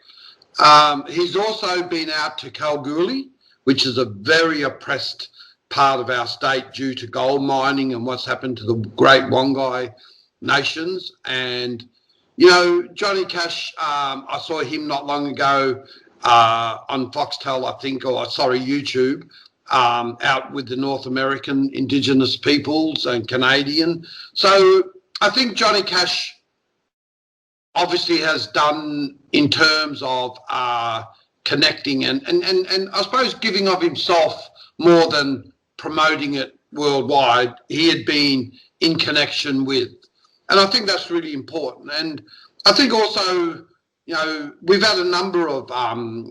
B: He's also been out to Kalgoorlie, which is a very oppressed part of our state due to gold mining and what's happened to the great Wongai nations. And, you know, Johnny Cash, I saw him not long ago on Foxtel, I think, or sorry, YouTube, out with the North American Indigenous peoples and Canadian. So I think Johnny Cash obviously has done in terms of connecting and I suppose giving of himself more than promoting it worldwide. He had been in connection with, and I think that's really important. And I think also, you know, we've had a number of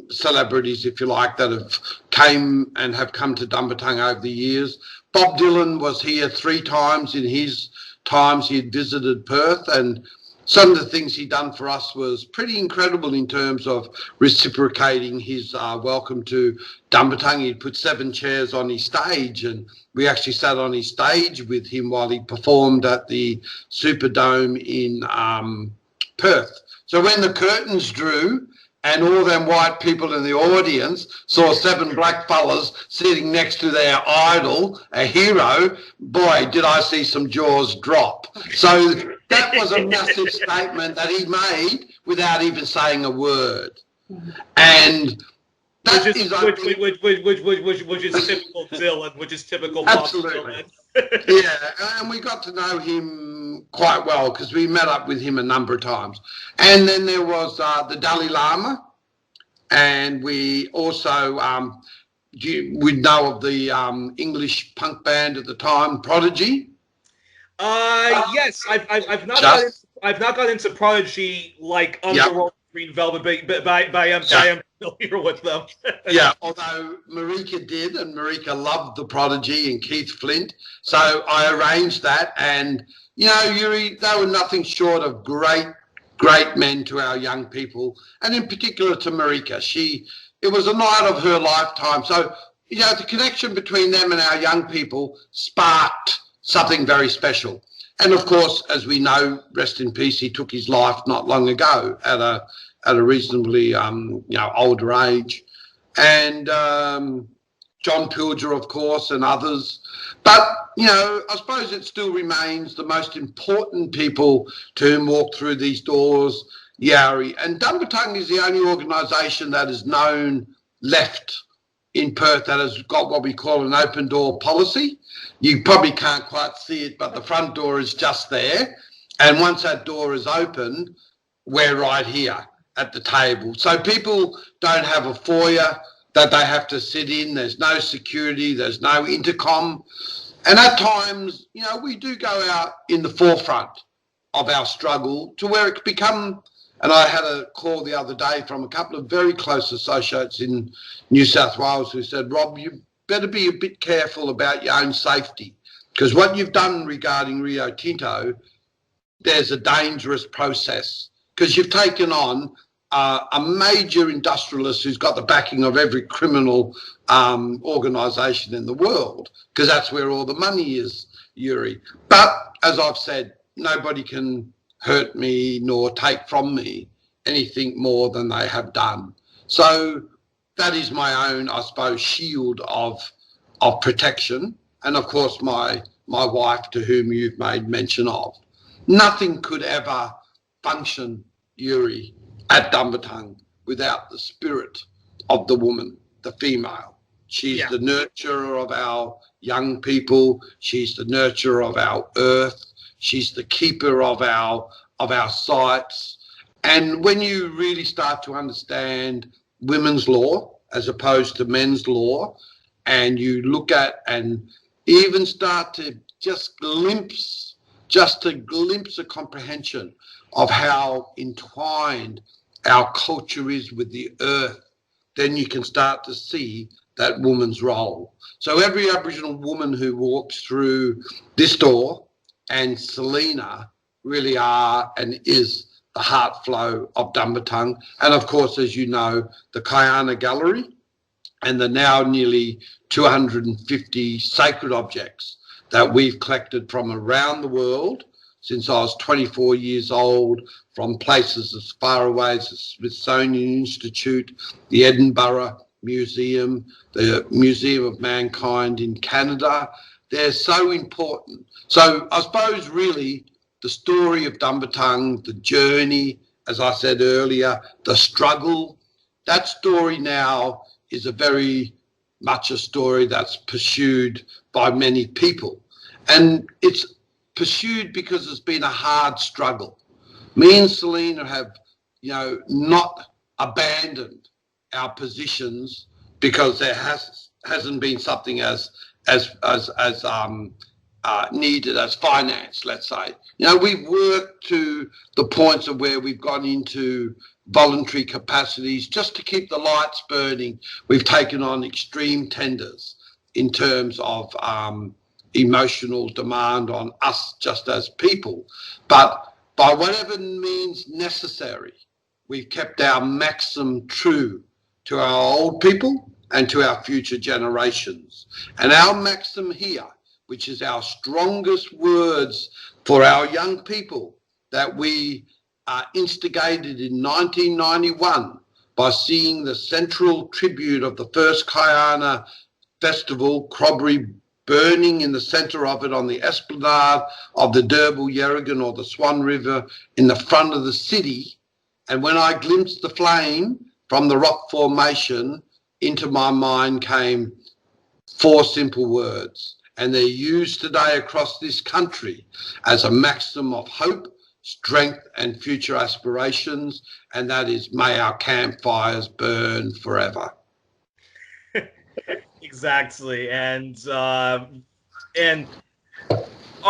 B: celebrities, if you like, that have come to Dumbatung over the years. Bob Dylan was here 3 times in his times he had visited Perth, and some of the things he done for us was pretty incredible in terms of reciprocating his welcome to Dumbatung. He'd put 7 chairs on his stage, and we actually sat on his stage with him while he performed at the Superdome in Perth. So when the curtains drew and all them white people in the audience saw 7 black fellas sitting next to their idol, a hero, boy, did I see some jaws drop. So that was a massive statement that he made without even saying a word. And that which is
A: typical Dylan, which is typical Bob Dylan.
B: Yeah, and we got to know him quite well because we met up with him a number of times. And then there was the Dalai Lama, and we also we know of the English punk band at the time, Prodigy.
A: Yes, I've not got into Prodigy like Underworld, Green Velvet, but I am familiar with them.
B: Yeah, although Marika did, and Marika loved the Prodigy and Keith Flint, so I arranged that. And you know, Youri, they were nothing short of great men to our young people, and in particular to Marika. It was a night of her lifetime. So you know, the connection between them and our young people sparked something very special. And of course, as we know, rest in peace, he took his life not long ago at a reasonably older age. And John Pilger, of course, and others. But you know, I suppose it still remains the most important people to whom walk through these doors, Youri. And Dumbatung is the only organisation that is known left in Perth that has got what we call an open door policy. You probably can't quite see it, but the front door is just there. And once that door is opened, we're right here at the table. So people don't have a foyer that they have to sit in. There's no security. There's no intercom. And at times, you know, we do go out in the forefront of our struggle to where it's become, and I had a call the other day from a couple of very close associates in New South Wales who said, Rob, you better be a bit careful about your own safety, because what you've done regarding Rio Tinto, there's a dangerous process, because you've taken on a major industrialist who's got the backing of every criminal organisation in the world, because that's where all the money is, Youri. But as I've said, nobody can hurt me nor take from me anything more than they have done. So that is my own, I suppose, shield of protection. And of course, my wife, to whom you've made mention of. Nothing could ever function, Youri, at Dumbatung without the spirit of the woman, the female. She's the nurturer of our young people. She's the nurturer of our earth. She's the keeper of our sites. And when you really start to understand women's law as opposed to men's law, and you look at and even start to just glimpse a comprehension of how entwined our culture is with the earth, then you can start to see that woman's role. So every Aboriginal woman who walks through this door and Selina really are and is the heart flow of Dumbatung. And of course, as you know, the Kyana Gallery and the now nearly 250 sacred objects that we've collected from around the world since I was 24 years old, from places as far away as the Smithsonian Institute, the Edinburgh Museum, the Museum of Mankind in Canada. They're so important. So I suppose really the story of Dumbatung, the journey, as I said earlier, the struggle, that story now is a very much a story that's pursued by many people. And it's pursued because it's been a hard struggle. Me and Selina have, not abandoned our positions because there hasn't been something as needed as finance, let's say. We've worked to the points of where we've gone into voluntary capacities just to keep the lights burning. We've taken on extreme tenders in terms of emotional demand on us just as people. But by whatever means necessary, we've kept our maxim true to our old people and to our future generations. And our maxim here, which is our strongest words for our young people, that we instigated in 1991 by seeing the central tribute of the first Kyana festival, Crobbery, burning in the centre of it on the esplanade of the Derbyl Yerrigan or the Swan River in the front of the city. And when I glimpsed the flame from the rock formation, into my mind came 4 simple words. And they're used today across this country as a maxim of hope, strength and future aspirations. And that is, may our campfires burn forever.
A: Exactly. And are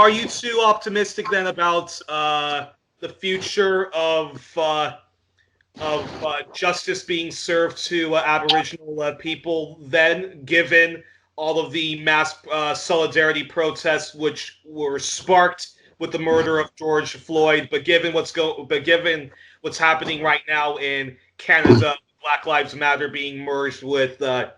A: you too optimistic then about the future of justice being served to Aboriginal people then, given all of the mass solidarity protests which were sparked with the murder of George Floyd, but given what's happening right now in Canada, Black Lives Matter being merged with the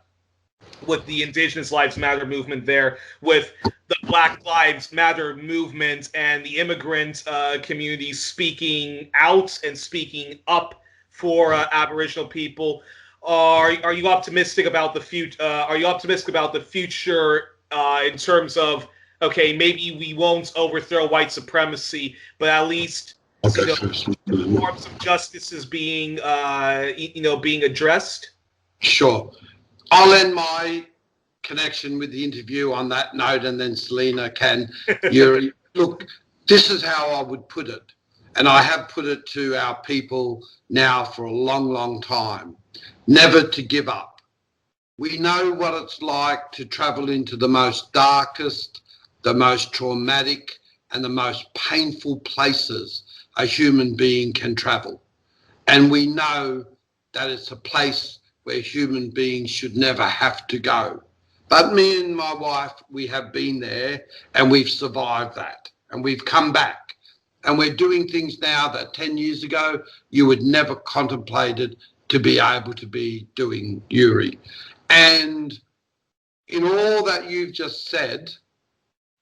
A: Indigenous Lives Matter movement there, with the Black Lives Matter movement and the immigrant community speaking out and speaking up for Aboriginal people. Are you optimistic about the future? Are you optimistic about the future in terms of, okay, maybe we won't overthrow white supremacy, but at least forms of justice is being being addressed?
B: Sure. I'll end my connection with the interview on that note, and then Selina can. Youri, look, this is how I would put it, and I have put it to our people now for a long, long time. Never to give up. We know what it's like to travel into the most darkest, the most traumatic, and the most painful places a human being can travel. And we know that it's a place where human beings should never have to go. But me and my wife, we have been there and we've survived that and we've come back. And we're doing things now that 10 years ago you would never contemplated to be able to be doing, Youri. And in all that you've just said,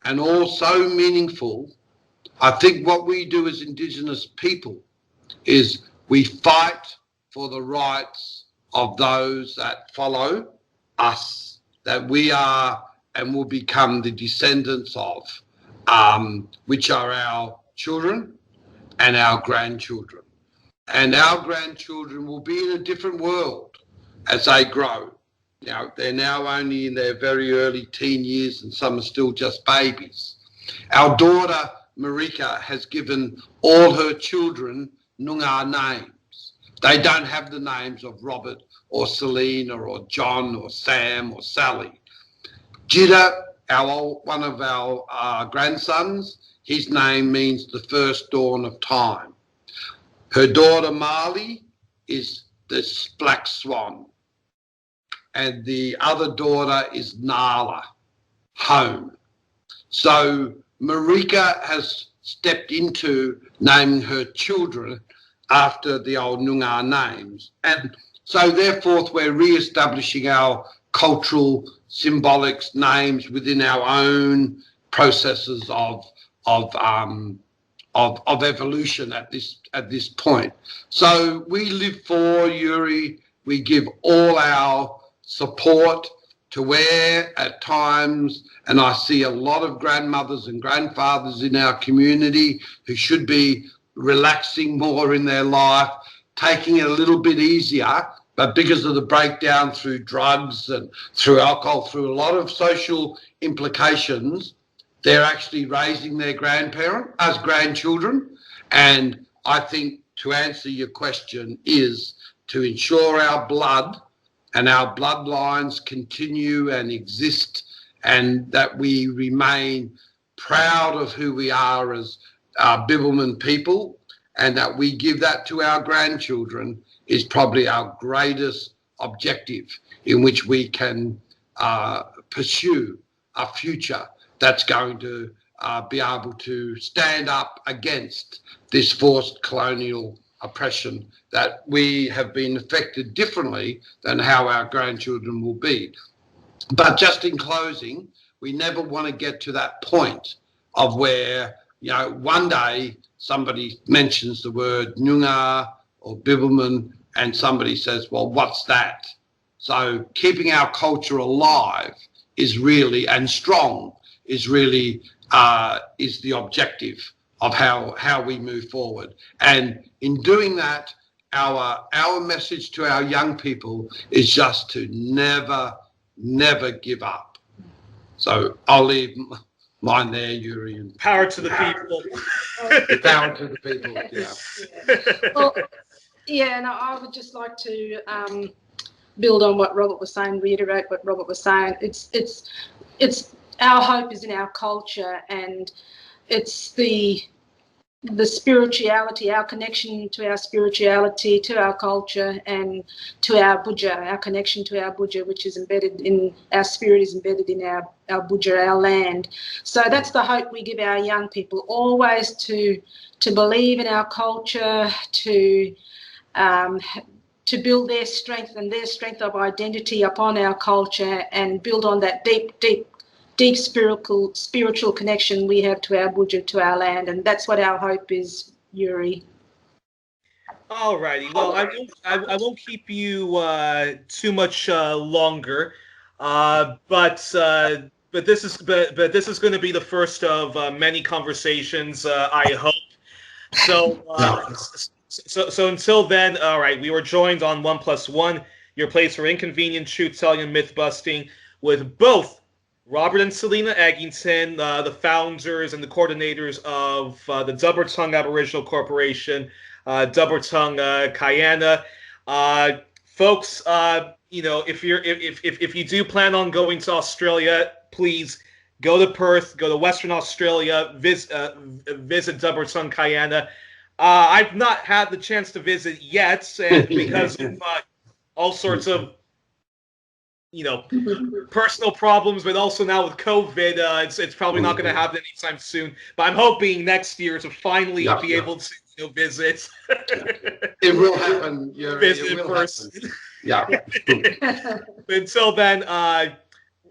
B: and all so meaningful, I think what we do as Indigenous people is we fight for the rights of those that follow us, that we are and will become the descendants of, which are our children and our grandchildren. And our grandchildren will be in a different world as they grow. They're now only in their very early teen years and some are still just babies. Our daughter, Marika, has given all her children Noongar names. They don't have the names of Robert or Selina or John or Sam or Sally. Jida, one of our grandsons, his name means the first dawn of time. Her daughter Marley is the Black Swan. And the other daughter is Nala, home. So Marika has stepped into naming her children after the old Noongar names. And so therefore we're re-establishing our cultural symbolic names within our own processes of evolution at this point. So we live for, Youri, we give all our support, to where at times, and I see a lot of grandmothers and grandfathers in our community who should be relaxing more in their life, taking it a little bit easier, but because of the breakdown through drugs and through alcohol, through a lot of social implications, they're actually raising their grandchildren. And I think, to answer your question, is to ensure our blood and our bloodlines continue and exist, and that we remain proud of who we are as Bibbulmun people, and that we give that to our grandchildren, is probably our greatest objective in which we can pursue a future that's going to be able to stand up against this forced colonial oppression that we have been affected differently than how our grandchildren will be. But just in closing, we never want to get to that point of where, you know, one day somebody mentions the word Noongar or Bibbulmun and somebody says, well, what's that? So keeping our culture alive is really, and strong, is really is the objective of how we move forward. And in doing that, our message to our young people is just to never give up. So I'll leave mine there, Youri. And
A: power to the people.
B: Power to the people, yeah.
C: Well, yeah, and I would just like to build on what Robert was saying, reiterate what Robert was saying. It's our hope is in our culture, and it's the spirituality, our connection to our spirituality, to our culture, and to our budja, our connection to our budja, which is embedded in our spirit, is embedded in our budja, our land. So that's the hope we give our young people, always to believe in our culture, to build their strength and their strength of identity upon our culture, and build on that deep spiritual connection we have to our budja, to our land. And that's what our hope is, Youri.
A: All righty. Well, I won't keep you too much longer, but this is going to be the first of many conversations, I hope. So until then, all right. We were joined on 1+1, your place for inconvenient truth-telling and myth-busting, with both Robert and Selina Eggington, the founders and the coordinators of the Dumbatung Aboriginal Corporation, Dumbatung Kyana. Folks, you know, if you do plan on going to Australia, please go to Perth, go to Western Australia, visit Dumbatung Kyana. I've not had the chance to visit yet, and because of all sorts of, you know, personal problems, but also now with COVID, it's probably not going to happen anytime soon. But I'm hoping next year to finally be able to, you know, visit.
B: It will happen.
A: Visit in person.
B: Yeah.
A: Until then, Mr.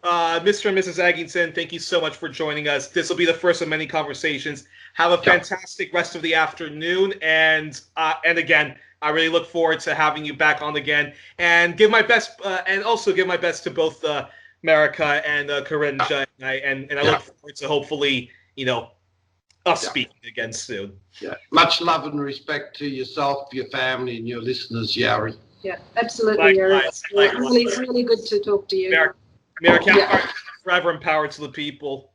A: and Mrs. Eggington, thank you so much for joining us. This will be the first of many conversations. Have a fantastic rest of the afternoon, and again, I really look forward to having you back on again, and give my best, and also give my best to both Marika and Karinja, and I look forward to hopefully, you know, us speaking again soon.
B: Yeah, much love and respect to yourself, your family, and your listeners, Youri.
C: Yeah, absolutely, Youri.
A: Likewise.
C: Really good to talk to you.
A: Marika, forever and power to the people.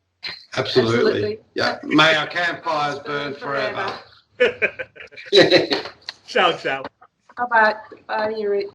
B: Absolutely. Yeah. May our campfires burn forever.
A: Ciao, ciao.
C: Bye-bye. Bye, Youri.